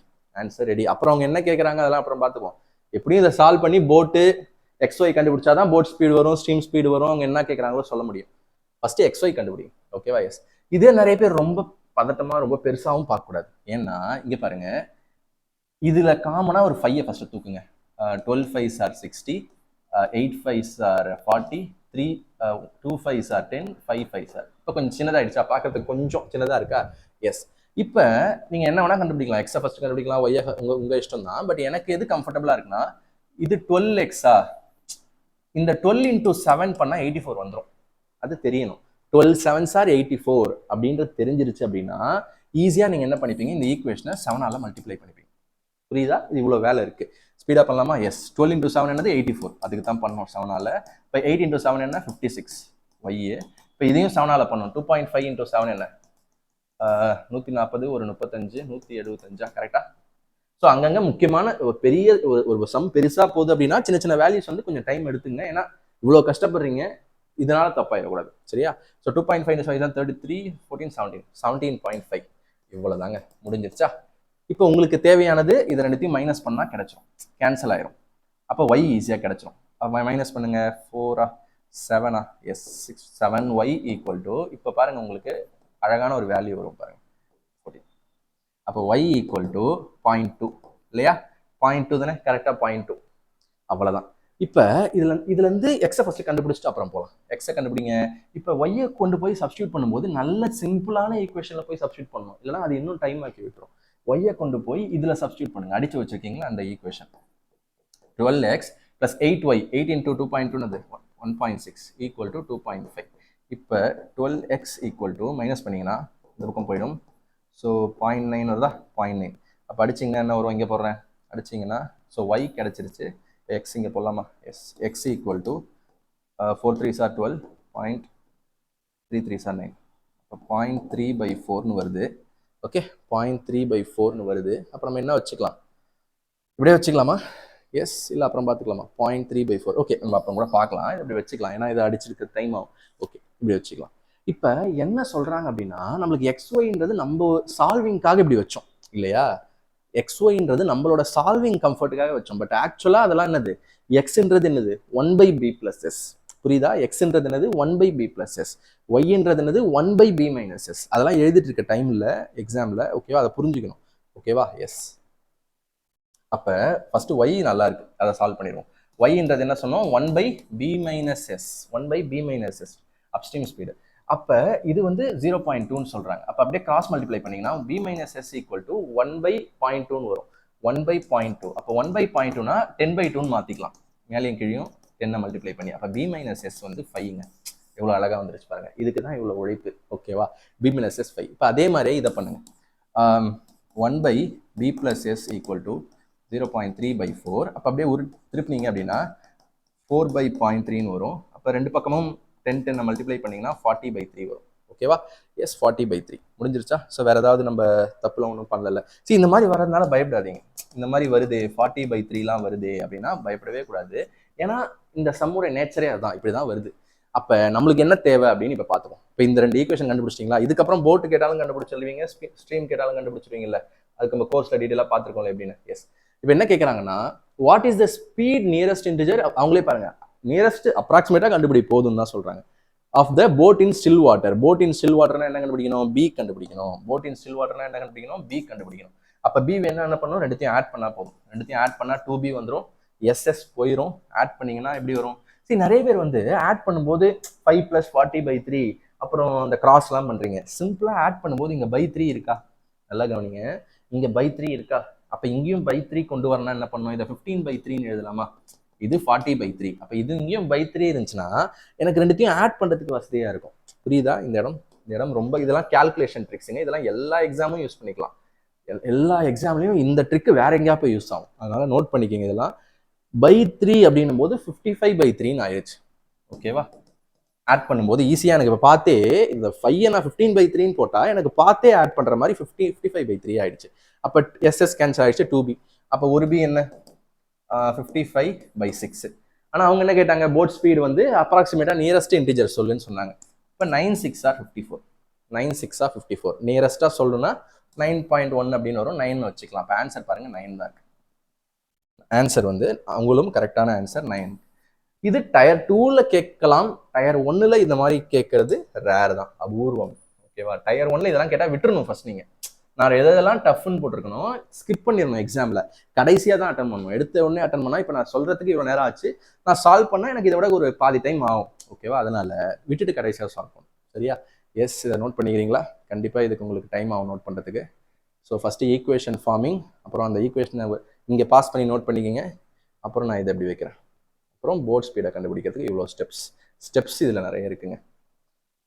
அப்புறம் அவங்க என்ன கேட்குறாங்க அதெல்லாம் அப்புறம் பார்த்துப்போம். எப்படியும் இதை சால்வ் பண்ணி போட்டு எக்ஸ்ஒய் கண்டுபிடிச்சாதான் போட் ஸ்பீடு வரும், ஸ்ட்ரீம் ஸ்பீடு வரும். அவங்க என்ன கேட்குறாங்களோ சொல்ல முடியும். ஃபர்ஸ்ட் எக்ஸ்ஒய் கண்டுபிடிங்க. ஓகேவா? எஸ். இதே நிறைய பேர் ரொம்ப பதட்டமாக ரொம்ப பெருசாகவும் பார்க்கக்கூடாது. ஏன்னா இங்கே பாருங்க, இதில் காமனாக ஒரு 5 ஃபர்ஸ்ட் தூக்குங்க. 12 5s are 60, 8 5s are 40, 2 5s are 10, 5 5s are. இப்போ கொஞ்சம் சின்னதாகிடுச்சா? பார்க்கறதுக்கு கொஞ்சம் சின்னதாக இருக்கா? எஸ். இப்போ நீங்கள் என்ன வேணால் கண்டுபிடிக்கலாம். எக்ஸை ஃபர்ஸ்ட் கண்டுபிடிக்கலாம், ஒய்யை உங்கள் இஷ்டம் தான். பட் எனக்கு எது கம்ஃபர்டபுளாக இருக்குன்னா, இது 12xஆ, இந்த 12 into 7 பண்ணால் 84 வந்துடும். அது தெரியணும். 12 7s are 84 அப்படின்றது தெரிஞ்சிருச்சு அப்படின்னா ஈஸியாக நீங்கள் என்ன பண்ணிப்பீங்க, இந்த ஈக்குவேஷனை 7ஆல் மல்டிப்ளை பண்ணிப்பீங்க. புரியுதா? இது இவ்வளோ வேலை இருக்குது. ஸ்பீடாக பண்ணலாமா? எஸ். 12 into 7 என்னது? 84. அதுக்கு தான் பண்ணணும் 7ஆல். இப்போ 8 into 7 என்ன? 56 ஒய்யு. இப்போ இதையும் 7ஆல் பண்ணணும். 2.5 into 7 என்ன? 140, ஒரு 35, 175. கரெக்டாக? ஸோ அங்கங்கே முக்கியமான ஒரு பெரிய ஒரு சம் பெருசாக போகுது அப்படின்னா சின்ன சின்ன வேல்யூஸ் வந்து கொஞ்சம் டைம் எடுத்துங்க. ஏன்னா இவ்வளோ கஷ்டப்படுறீங்க, இதனால தப்பாயிடக்கூடாது. சரியா? ஸோ 2.5 5 தான் 33, 14 17, 17.5. இவ்வளோ தாங்க, முடிஞ்சிருச்சா? இப்போ உங்களுக்கு தேவையானது இது ரெண்டுத்தையும் மைனஸ் பண்ணால் கிடைச்சிரும், கேன்சல் ஆயிரும். அப்போ ஒய் ஈஸியாக கிடைச்சிரும். மைனஸ் பண்ணுங்க. 4 7 எஸ் 6 7y ஈக்குவல் டு, இப்போ பாருங்க உங்களுக்கு அழகான ஒரு வேல்யூ வரும் பாருங்க. அப்போ y ஈக்குவல் டு 0.2 இல்லையா? 0.2 தானே? கரெக்டாக 0.2. அவ்வளோதான். இப்போ இதுலேருந்து எக்ஸை ஃபஸ்ட்டு கண்டுபிடிச்சிட்டு அப்புறம் போகலாம். எக்ஸை கண்டுபிடிங்க. இப்போ ஒய்யை கொண்டு போய் சப்ஸ்டியூட் பண்ணும்போது நல்ல சிம்பிளான ஈக்குவேஷனில் போய் சப்ஸ்டியூட் பண்ணணும், இல்லைனா அது இன்னும் டைம் ஆக்கி விட்டுரும். ஒய்யை கொண்டு போய் இதில் சப்ஸ்டியூட் பண்ணுங்க. அடிச்சு வச்சிருக்கீங்களா அந்த equation? 12x + 8y, 8 into 2.2 1.6 equal to 2.5. இப்போ 12x ஈக்குவல் டு மைனஸ் பண்ணிங்கன்னா இந்த பக்கம் போயிடும். ஸோ 0.9 வருதா? 0.9. அப்போ அடிச்சிங்கன்னா என்ன வரும்? இங்கே போடுறேன். அடிச்சிங்கன்னா ஸோ ஒய் கிடச்சிருச்சு. எக்ஸ் இங்கே போடலாமா? Yes. X equal to 4 3s are 12, 0.33s are 9. அப்போ 0.3/4ன்னு வருது. ஓகே, 0.3/4ன்னு வருது. அப்புறம் நம்ம என்ன வச்சுக்கலாம்? இப்படியே வச்சுக்கலாமா? எஸ். இல்லை அப்புறம் பார்த்துக்கலாமா? 0.3/4. ஓகே, நம்ம அப்புறம் கூட பார்க்கலாம். இப்படி வச்சுக்கலாம், ஏன்னா இதை அடிச்சிருக்க டைம் ஆகும். ஓகே, இப்படி வச்சுக்கலாம். இப்போ என்ன சொல்கிறாங்க அப்படின்னா, நம்மளுக்கு எக்ஸ்ஒய்ன்றது நம்ம சால்விங்காக இப்படி வச்சோம் இல்லையா? எக்ஸ்ஒய்ன்றது நம்மளோட சால்விங் கம்ஃபர்ட்டுக்காக வச்சோம். பட் ஆக்சுவலாக அதெல்லாம் என்னது? எக்ஸ்ன்றது என்னது? 1 by b plus s. புரியுதா? எக்ஸ்ன்றது என்னது? 1 by b plus s. ஒய்ன்றது என்னது? 1 by b minus s. அதெல்லாம் எழுதிட்டு இருக்க டைமில் எக்ஸாமில், ஓகேவா? அதை புரிஞ்சுக்கணும். ஓகேவா? எஸ். அப்போ ஃபஸ்ட்டு ஒய் நல்லா இருக்கு, அதை சால்வ் பண்ணிடுவோம். ஒய்ன்றது என்ன சொன்னோம்? 1 by b minus s. 1 by b minus s upstream speed. அப்போ இது வந்து 0.2ன்னு சொல்கிறாங்க. அப்போ அப்படியே கிராஸ் மல்டிப்ளை பண்ணிங்கன்னா b minus s equal to 1/0.2ன்னு வரும். 1/0.2. அப்போ 1/0.2னா 10/2ன்னு மாற்றிக்கலாம். மேலேயும் கீழையும் 10 மல்டிப்ளை பண்ணி. அப்போ b minus s வந்து 5ங்க. எவ்வளோ அழகாக வந்துருச்சு பாருங்க. இதுக்கு தான் இவ்வளோ உழைப்பு. ஓகேவா? b minus s 5. இப்போ அதே மாதிரியே இதை பண்ணுங்க. 1 by b plus s equal to 0.3/4. அப்போ அப்படியே ஒரு திருப்பினீங்க அப்படின்னா 4/0.3 வரும். அப்போ ரெண்டு பக்கமும் 10 மல்டிப்ளை பண்ணிங்கன்னா 40/3 வரும். ஓகேவா? எஸ், 40/3 முடிஞ்சிருச்சா? ஸோ வேற ஏதாவது நம்ம தப்புல ஒன்றும் பண்ணல. சரி, இந்த மாதிரி வர்றதுனால பயப்படாதீங்க. இந்த மாதிரி வருது 40/3லாம் வருது அப்படின்னா பயப்படவே கூடாது. ஏன்னா இந்த சம்முடைய நேச்சரே அதுதான், இப்படிதான் வருது. அப்போ நம்மளுக்கு என்ன தேவை அப்படின்னு இப்போ பார்த்துப்போம். இப்போ இந்த ரெண்டு ஈக்குவேஷன் கண்டுபிடிச்சிங்களா, இதுக்கப்புறம் போட்டு கேட்டாலும் கண்டுபிடிச்சிருவீங்க, ஸ்ட்ரீம் கேட்டாலும் கண்டுபிடிச்சிருவீங்கல்ல. அதுக்கு நம்ம கோர்ஸ்ல டீட்டெயிலாக பார்த்துருக்கோம்ல எப்படின்னு. எஸ், இப்போ என்ன கேட்குறாங்கன்னா, what is the speed nearest integer, அவங்களே பாருங்க, நியரஸ்ட் அப்ராக்சிமேட்டாக கண்டுபிடி போதுன்னு தான் சொல்றாங்க. Of the boat in still water. Boat in still வாட்டர்னா என்ன கண்டுபிடிக்கணும்? பி கண்டுபிடிக்கணும். போட் இன் ஸ்டில் வாட்டர்னா என்ன கண்டுபிடிக்கணும்? பி கண்டுபிடிக்கணும். அப்போ பி வேணா என்ன பண்ணணும்? ரெண்டுத்தையும் ஆட் பண்ணா போதும். ரெண்டுத்தையும் ஆட் பண்ணா 2b வந்துடும், எஸ்எஸ் போயிடும். ஆட் பண்ணீங்கன்னா எப்படி வரும்? சரி, நிறைய பேர் வந்து ஆட் பண்ணும்போது 5 + 40/3 அப்புறம் அந்த கிராஸ்லாம் பண்றீங்க. சிம்பிளா ஆட் பண்ணும்போது இங்க by3 இருக்கா? நல்லா கவனிங்க, இங்க by3 இருக்கா? அப்ப இங்கேயும் by3 கொண்டு வரணும். என்ன பண்ணணும்? இதை 15/3 எழுதலாமா? இது 40/3. அப்ப இது இங்கேயும் by3 இருந்துச்சுன்னா எனக்கு ரெண்டுத்தையும் ஆட் பண்றதுக்கு வசதியா இருக்கும். புரியுதா? இந்த இடம் ரொம்ப, இதெல்லாம் கால்குலேஷன் ட்ரிக்ஸுங்க. இதெல்லாம் எல்லா எக்ஸாமும் யூஸ் பண்ணிக்கலாம். எல்லா எக்ஸாம்லயும் இந்த ட்ரிக் வேற எங்கேயா போய் யூஸ் ஆகும். அதனால நோட் பண்ணிக்கோங்க. இதெல்லாம் by3 அப்படின்னும் போது 55/3 ஆயிடுச்சு. ஓகேவா? ஆட் பண்ணும்போது ஈஸியா எனக்கு இப்போ பார்த்தே இந்த 5 நான் 15/3 போட்டா எனக்கு பார்த்தே ஆட் பண்ற மாதிரி 55/3 ஆயிடுச்சு. அப்போ எஸ்எஸ் கேன்சல் ஆயிடுச்சு, 2b. அப்போ ஒரு b என்ன? 55/6. ஆனா அவங்க என்ன கேட்டாங்க? போட் ஸ்பீடு வந்து அப்ராக்சிமேட்டா நியரஸ்ட் இன்டிஜர் சொல்லுன்னு சொன்னாங்க. இப்போ 9 6 54. 9 6 54. நியரஸ்டா சொல்லணும்னா 9.1 அப்படின்னு வரும். 9 வச்சுக்கலாம். இப்போ ஆன்சர் பாருங்க, 9 தான் இருக்கு. ஆன்சர் வந்து அவங்களும் கரெக்டான ஆன்சர் 9. இது டயர் 2ல கேட்கலாம். டயர் 1ல இந்த மாதிரி கேட்கறது ரேர் தான், அபூர்வம். ஓகேவா? டயர் 1ல இதெல்லாம் கேட்டால் விட்டுறணும். ஃபர்ஸ்ட் நீங்க நான் எதெல்லாம் டஃப்னு போட்டிருக்கணும் ஸ்கிப் பண்ணிடணும். எக்ஸாம்ல கடைசியாக தான் அட்டன் பண்ணணும். எடுத்த உடனே அட்டன் பண்ணா இப்போ நான் சொல்றதுக்கு இவ்வளோ நேரம் ஆச்சு, நான் சால்வ் பண்ணா எனக்கு இதை விட ஒரு பாதி டைம் ஆகும். ஓகேவா? அதனால விட்டுட்டு கடைசியாக சால்வ் பண்ணணும். சரியா? எஸ், இதை நோட் பண்ணிக்கிறீங்களா? கண்டிப்பாக இதுக்கு உங்களுக்கு டைம் ஆகும் நோட் பண்ணுறதுக்கு. ஸோ ஃபர்ஸ்ட் ஈக்குவேஷன் ஃபார்மிங், அப்புறம் அந்த ஈக்குவேஷனை இங்கே பாஸ் பண்ணி நோட் பண்ணிக்கிங்க. அப்புறம் நான் இதை எப்படி வைக்கிறேன். அப்புறம் போட் ஸ்பீடை கண்டுபிடிக்கிறதுக்கு இவ்வளோ ஸ்டெப்ஸ் இதில் நிறைய இருக்குங்க.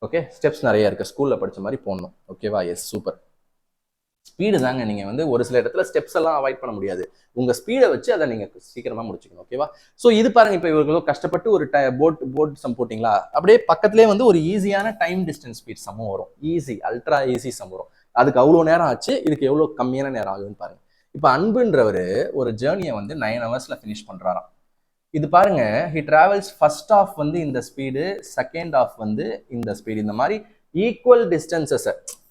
ஓகே, ஸ்டெப்ஸ் நிறைய இருக்கு, ஸ்கூலில் படித்த மாதிரி போடணும். ஓகேவா? S, super. ஸ்பீடு தாங்க. நீங்கள் வந்து ஒரு சில இடத்துல ஸ்டெப்ஸ் எல்லாம் அவாய்ட் பண்ண முடியாது. உங்கள் ஸ்பீடை வச்சு அதை நீங்கள் சீக்கிரமாக முடிச்சுக்கணும். ஓகேவா? ஸோ இது பாருங்க, இப்போ இவர்களோ கஷ்டப்பட்டு ஒரு போட் சம் போட்டிங்களா, அப்படியே பக்கத்துலேயே வந்து ஒரு ஈஸியான டைம் டிஸ்டன்ஸ் ஸ்பீட் சம்மும் வரும். ஈஸி, அல்ட்ரா ஈஸி சம் வரும். அதுக்கு அவ்வளோ நேரம் ஆச்சு, இதுக்கு எவ்வளோ கம்மியான நேரம் ஆகுதுன்னு பாருங்க. இப்போ அன்புன்றவர் ஒரு ஜேர்னியை வந்து 9 ஹவர்ஸ்ல ஃபினிஷ் பண்றாராம். இது பாருங்க, ஹி டிராவல்ஸ் ஃபர்ஸ்ட் ஆஃப் வந்து இந்த ஸ்பீடு, செகண்ட் ஆஃப் வந்து இந்த ஸ்பீடு, இந்த மாதிரி ஈக்குவல் டிஸ்டன்சஸ்.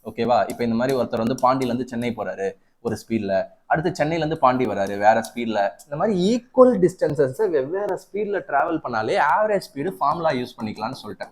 ஓகேவா? இப்போ இந்த மாதிரி ஒருத்தர் வந்து பாண்டியிலேருந்து சென்னை போறாரு ஒரு ஸ்பீட்ல, அடுத்து சென்னையிலேருந்து பாண்டி வராரு வேற ஸ்பீட்ல. இந்த மாதிரி ஈக்குவல் டிஸ்டன்சஸ் வெவ்வேறு ஸ்பீட்ல டிராவல் பண்ணாலே ஆவரேஜ் ஸ்பீடு ஃபார்முலா யூஸ் பண்ணிக்கலாம்னு சொல்லிட்டேன்.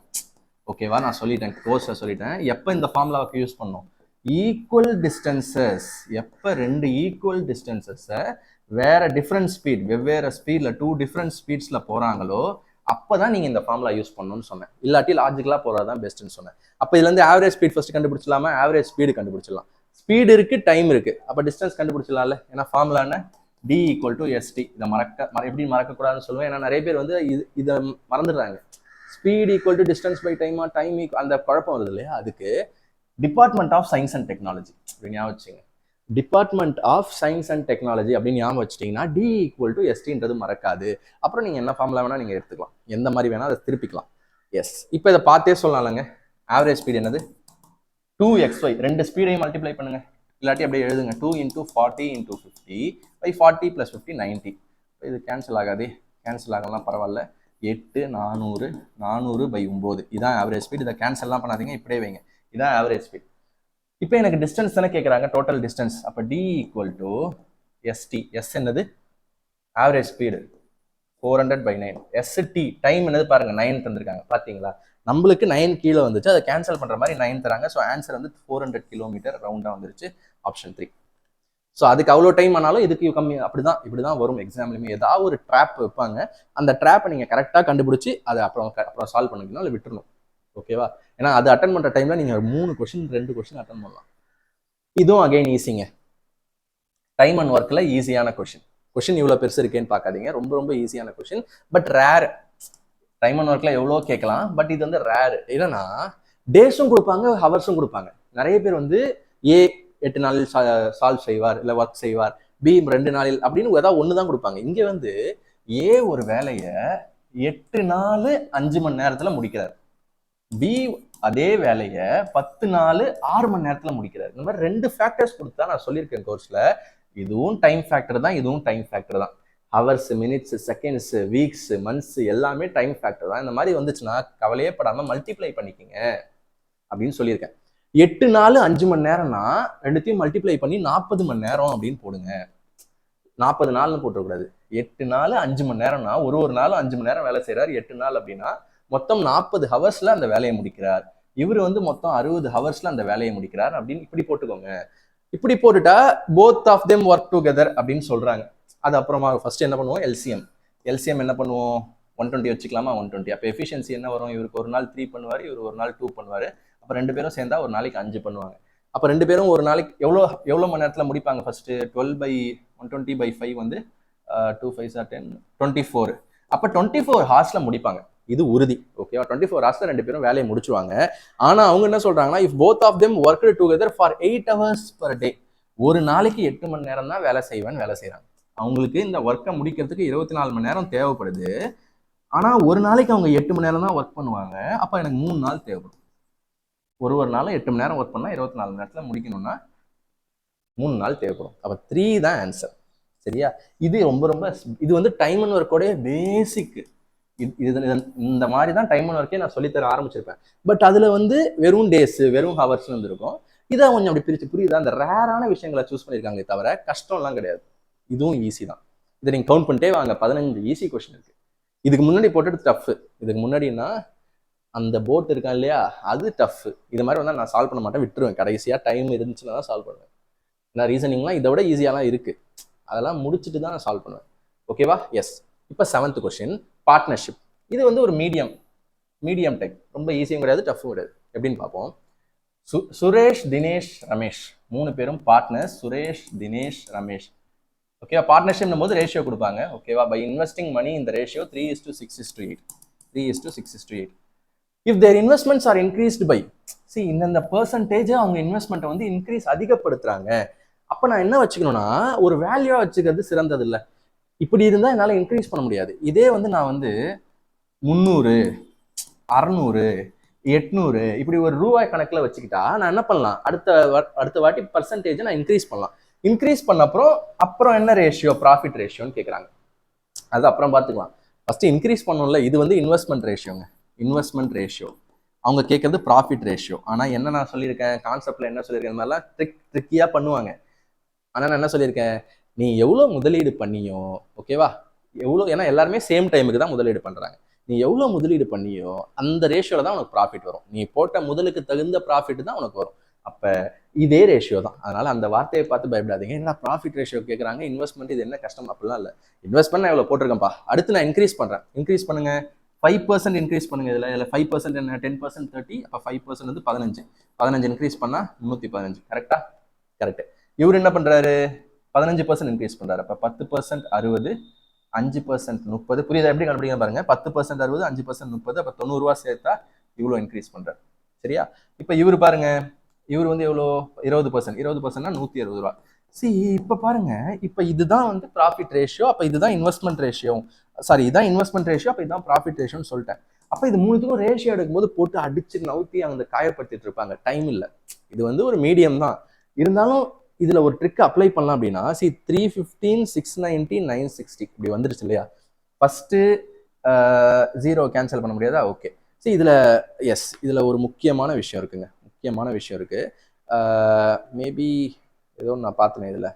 ஓகேவா? நான் சொல்லிட்டேன், கோர்ஸை சொல்லிட்டேன். எப்போ இந்த ஃபார்முலாவுக்கு யூஸ் பண்ணணும்? ஈக்குவல் டிஸ்டன்சஸ், எப்போ ரெண்டு ஈக்குவல் டிஸ்டன்சஸை வேற டிஃப்ரெண்ட் ஸ்பீட், வெவ்வேறு ஸ்பீட்ல 2 டிஃப்ரெண்ட் ஸ்பீட்ஸ்ல போறாங்களோ அப்பதான் நீங்க இந்த ஃபார்முலா யூஸ் பண்ணணும்னு சொன்னேன். இல்லாட்டி லாஜிக்கலா போறதான் பெஸ்ட்னு சொன்னேன். அப்ப இதுல இருந்து ஆவரேஜ் ஸ்பீட் ஃபர்ஸ்ட் கண்டுபிடிச்சலாமா? ஆவரேஜ் ஸ்பீடு கண்டுபிடிச்சிடலாம். ஸ்பீடு இருக்கு, டைம் இருக்கு, அப்ப டிஸ்டன்ஸ் கண்டுபிடிச்சிடலாம்ல. ஏன்னா ஃபார்முலா என்ன? d = st. இதை எப்படி மறக்கக்கூடாதுன்னு சொல்லுவேன். ஏன்னா நிறைய பேர் வந்து இதை மறந்துடுறாங்க. Speed equal to distance by டைமா, டைம் அந்த குழப்பம் வருது இல்லையா? அதுக்கு department of science and technology அப்படின்னு ஞாபகம் வச்சுங்க. Department of science and technology அப்படின்னு ஞாபகம் வச்சிட்டிங்கன்னா d = st மறக்காது. அப்புறம் நீங்கள் என்ன ஃபார்முலா வேணால் நீங்கள் எடுத்துக்கலாம், எந்த மாதிரி வேணால் அதை திருப்பிக்கலாம். எஸ், இப்போ இதை பார்த்தே சொல்லலாம்லங்க. ஆவரேஜ் ஸ்பீட் என்னது? 2xy. ரெண்டு ஸ்பீடையும் மல்டிப்ளை பண்ணுங்க, இல்லாட்டி அப்படியே எழுதுங்க. 2 × 40 × 50 / 40 + 50 90. இது கேன்சல் ஆகாதே, கேன்சல் ஆகலாம் பரவாயில்ல. 8 400 400/9. இதான் ஆவரேஜ் ஸ்பீட். இதை கேன்சல்லாம் பண்ணாதீங்க, இப்படியே வைங்க. இதான் ஆவரேஜ் ஸ்பீட். இப்போ எனக்கு டிஸ்டன்ஸ் தானே கேட்குறாங்க, டோட்டல் டிஸ்டன்ஸ். அப்போ d = st. எஸ் என்னது? Average speed 400/9. st டைம் என்னது பாருங்க, 9 தந்திருக்காங்க பார்த்தீங்களா? நம்மளுக்கு 9 கீழே வந்துச்சு, அதை கேன்சல் பண்ற மாதிரி 9 தராங்க. ஸோ ஆன்சர் வந்து 400 கிலோமீட்டர் ரவுண்டா வந்துருச்சு. ஆப்ஷன் 3. ஸோ அதுக்கு அவ்வளோ டைம் ஆனாலும் இதுக்கு கம்மி. இப்படிதான் வரும் எக்ஸாம்லையுமே. ஏதாவது ஒரு ட்ராப் வைப்பாங்க, அந்த ட்ராப்பை நீங்க கரெக்டாக கண்டுபிடிச்சி அதை அப்புறம் சால்வ் பண்ணிக்கணும், இல்லை விட்டுறணும். ஓகேவா? ஏன்னா அது அட்டன் பண்ற டைம்ல நீங்க 3 கொஸ்டின் 2 கொஸ்டின் அட்டன் பண்ணலாம். இதுவும் அகைன் ஈஸிங்க. டைம் அண்ட் ஒர்க்ல ஈஸியான கொஸ்டின் இவ்வளவு பெருசு இருக்கேன்னு பார்க்காதீங்க. ரொம்ப ரொம்ப ஈஸியான question, but rare. Time and ஒர்க்ல எவ்வளோ கேட்கலாம், பட் இது வந்து ரேர். என்னன்னா டேஸும் கொடுப்பாங்க, ஹவர்ஸும் கொடுப்பாங்க. நிறைய பேர் வந்து A 8 நாளில் சால்வ் செய்வார், இல்லை ஒர்க் செய்வார், B 2 நாளில் அப்படின்னு ஏதாவது ஒன்று தான் கொடுப்பாங்க. இங்கே வந்து A ஒரு வேலையை 8 நாள் 5 மணி நேரத்துல முடிக்கிறார். பி அதே வேலையை 10 நாள் 6 மணி நேரத்துல முடிக்கிறார். இந்த மாதிரி 2 ஃபேக்டர்ஸ் கொடுத்தா நான் சொல்லியிருக்கேன் கோர்ஸ்ல. இதுவும் டைம் ஃபேக்டர் தான், இதுவும் டைம் ஃபேக்டர் தான். Hours, minutes, seconds, weeks, months எல்லாமே டைம் ஃபேக்டர் தான். இந்த மாதிரி வந்துச்சுன்னா கவலையே படாம மல்டிப்ளை பண்ணிக்கிங்க அப்படின்னு சொல்லியிருக்கேன். 8 நாள் 5 மணி நேரம்னா ரெண்டுத்தையும் மல்டிப்ளை பண்ணி 40 மணி நேரம் அப்படின்னு போடுங்க. 40 நாள்னு போட்டுக்கூடாது. 8 நாள் 5 மணி நேரம்னா ஒரு நாள் 5 மணி நேரம் வேலை செய்யறாரு. 8 நாள் அப்படின்னா மொத்தம் 40 ஹவர்ஸ்ல அந்த வேலையை முடிக்கிறார். இவர் மொத்தம் 60 ஹவர்ஸ்ல அந்த வேலையை முடிக்கிறார் அப்படின்னு இப்படி போட்டுக்கோங்க. இப்படி போட்டுட்டா both of them work together அப்படின்னு சொல்றாங்க. அது அப்புறமா ஃபர்ஸ்ட் என்ன பண்ணுவோம், எல்சிஎம் என்ன பண்ணுவோம், 120 வச்சுக்கலாமா, 120. அப்போ எஃபிஷியன்சி என்ன வரும், இவருக்கு ஒரு நாள் 3 பண்ணுவார், இவர் ஒரு நாள் 2 பண்ணுவார். அப்போ 2 பேரும் சேர்ந்தா ஒரு நாளைக்கு 5 பண்ணுவாங்க. அப்போ 2 பேரும் ஒரு நாளைக்கு எவ்வளோ மணி நேரத்தில் முடிப்பாங்க, ஃபர்ஸ்ட் 12/120/5 2 5 10 24. அப்போ 24 ஹார்ஸ்ல முடிப்பாங்க. இது உறுதி. ஓகேவா, 24 ஹவர்ஸ்ல 2 பேரும் வேலையை முடிச்சுவாங்க. ஆனா அவங்க என்ன சொல்றாங்கன்னா, if both of them work together for 8 hours per day, ஒரு நாளைக்கு 8 மணி நேரம் தான் வேலை செய்யறாங்க. அவங்களுக்கு இந்த ஒர்க்கை முடிக்கிறதுக்கு 24 மணி நேரம் தேவைப்படுது. ஆனா ஒரு நாளைக்கு அவங்க 8 மணி நேரம் தான் ஒர்க் பண்ணுவாங்க. அப்ப எனக்கு 3 நாள் தேவைப்படும். ஒரு நாளும் 8 மணி நேரம் ஒர்க் பண்ணா 24 மணி நேரத்துல முடிக்கணும்னா 3 நாள் தேவைப்படும். அப்ப 3 தான் ஆன்சர். சரியா, இது இது டைம் அண்ட் ஒர்க்கோடைய பேசிக். இந்த மாதிரி தான் டைம் அண்ட் ஒர்க்கே நான் சொல்லித்தர ஆரம்பிச்சிருப்பேன். பட் அதுல வெறும் டேஸ், வெறும் ஹவர்ஸ் இருக்கும். இதை கொஞ்சம் அப்படி பிரிச்சு புரியுதா, அந்த ரேரான விஷயங்களை சூஸ் பண்ணியிருக்காங்களே தவிர கஷ்டம்லாம் கிடையாது. இதுவும் ஈஸி தான். இதை நீங்க கவுண்ட் பண்ணிட்டே வாங்க. 15 ஈஸி கொஸ்டின் இருக்கு. இதுக்கு முன்னாடி போட்டுட்டு டஃப். இதுக்கு முன்னாடினா அந்த போட் இருக்கா இல்லையா, அது டஃப். இது மாதிரி நான் சால்வ் பண்ண மாட்டேன், விட்டுருவேன். கடைசியா டைம் இருந்துச்சுன்னா தான் சால்வ் பண்ணுவேன். ஏன்னா ரீசனிங்லாம் இதை விட ஈஸியாலாம் இருக்கு. அதெல்லாம் முடிச்சுட்டு தான் நான் சால்வ் பண்ணுவேன். ஓகேவா? எஸ். இப்போ 7th கொஸ்டின், பார்ட்னர்ஷிப். இது ஒரு மீடியம் டைப். ரொம்ப ஈஸியும் கிடையாது, டஃப்பும் கிடையாது. எப்படின்னு பார்ப்போம். சுரேஷ், தினேஷ், ரமேஷ் 3 பேரும் பார்ட்னர்ஸ். சுரேஷ், தினேஷ், ரமேஷ். ஓகேவா, பார்ட்னர்ஷிப்னும் போது ரேஷியோ கொடுப்பாங்க. ஓகேவா, பை இன்வெஸ்டிங் மணி இந்த ratio 3:6:8. 3:6:8. If their investments are increased by, இந்த பெர்சன்டேஜ் அவங்க இன்வெஸ்ட்மெண்ட்டை இன்க்ரீஸ் அதிகப்படுத்துறாங்க. அப்போ நான் என்ன வச்சுக்கணும்னா, ஒரு வேல்யூவா வச்சுக்கிறது சிறந்தது இல்லை. இப்படி இருந்தால் என்னால் இன்க்ரீஸ் பண்ண முடியாது. இதே நான் 300, 600, 800 இப்படி ஒரு ரூபாய் கணக்கில் வச்சுக்கிட்டா நான் என்ன பண்ணலாம், அடுத்த வாட்டி பர்சன்டேஜ் நான் இன்க்ரீஸ் பண்ணலாம். இன்க்ரீஸ் பண்ண அப்புறம் என்ன ரேஷியோ, ப்ராஃபிட் ரேஷியோன்னு கேட்குறாங்க. அது அப்புறம் பார்த்துக்கலாம். ஃபர்ஸ்ட் இன்க்ரீஸ் பண்ணணும்ல. இது இன்வெஸ்ட்மெண்ட் ரேஷியோங்க. Investment ratio. அவங்க கேட்கறது ப்ராஃபிட் ரேஷியோ. ஆனால் என்ன நான் சொல்லியிருக்கேன், கான்செப்ட்ல என்ன சொல்லியிருக்கேன், இந்த மாதிரிலாம் ட்ரிக்கியாக பண்ணுவாங்க. ஆனால் நான் என்ன சொல்லியிருக்கேன், நீ எவ்வளோ முதலீடு பண்ணியோ, ஓகேவா, ஏன்னா எல்லாருமே சேம் டைமுக்கு தான் முதலீடு பண்ணுறாங்க. நீ எவ்வளோ முதலீடு பண்ணியோ அந்த ரேஷியோவில் தான் உனக்கு ப்ராஃபிட் வரும். நீ போட்ட முதலுக்கு தகுந்த ப்ராஃபிட் தான் உனக்கு வரும். அப்போ இதே ரேஷியோ தான். அதனால அந்த வார்த்தையை பார்த்து பயப்படாதீங்க. என்ன ப்ராஃபிட் ரேஷியோ கேட்குறாங்க, இன்வெஸ்ட்மெண்ட் இது என்ன கஷ்டம், அப்படிலாம் இல்லை. இன்வெஸ்ட்மெண்ட் நான் எவ்வளோ போட்டிருக்கேன்ப்பா, அடுத்து நான் இன்க்ரீஸ் பண்ணுறேன். இன்க்ரீஸ் பண்ணுங்க, 5% இன்க்ரீஸ் பண்ணுங்க. இதில் 5% என்ன, 10% 30. அப்போ 5% 15. 15 இன்க்ரீஸ் பண்ணால் 315. கரெக்டா? கரெக்ட். இவர் என்ன பண்ணுறாரு, 15% இன்க்ரீஸ் பண்ணுறாரு. அப்போ 10% 60, 5% 30. புரியுதா? எப்படி கண்டுபிடிக்க பாருங்க. 10% 60, 5% 30. அப்போ 90 ரூபா சேர்த்தா இவ்வளோ இன்க்ரீஸ் பண்றாரு. சரியா? இப்போ இவர் பாருங்க, இவர் எவ்வளோ, 20%. 20%னா 160 ரூபா. இப்போ பாருங்க, இப்போ இதுதான் ப்ராஃபிட் ரேஷியோ. அப்போ இதுதான் இன்வெஸ்ட்மெண்ட் ரேஷியோ. சாரி, இதுதான் இன்வெஸ்ட்மெண்ட் ரேஷியோ. அப்போ இதுதான் ப்ராஃபிட் ரேஷியோன்னு சொல்லிட்டேன். அப்போ இது மூணுத்துக்கும் ரேஷியோ எடுக்கும்போது போட்டு அடிச்சு நவுத்தி அவங்க காயப்படுத்திட்டு இருப்பாங்க. டைம் இல்லை. இது ஒரு மீடியம் தான். இருந்தாலும் இதுல ஒரு ட்ரிக் அப்ளை பண்ணலாம் அப்படின்னா, 315, 690, 960 இப்படி வந்துருச்சு இல்லையா? ஃபர்ஸ்ட் 0 கேன்சல் பண்ண முடியாதா? ஓகே. இதுல எஸ், இதுல ஒரு முக்கியமான விஷயம் இருக்குங்க. முக்கியமான விஷயம் இருக்கு. மேபி ஏதோ நான் பார்த்தேன். இதுல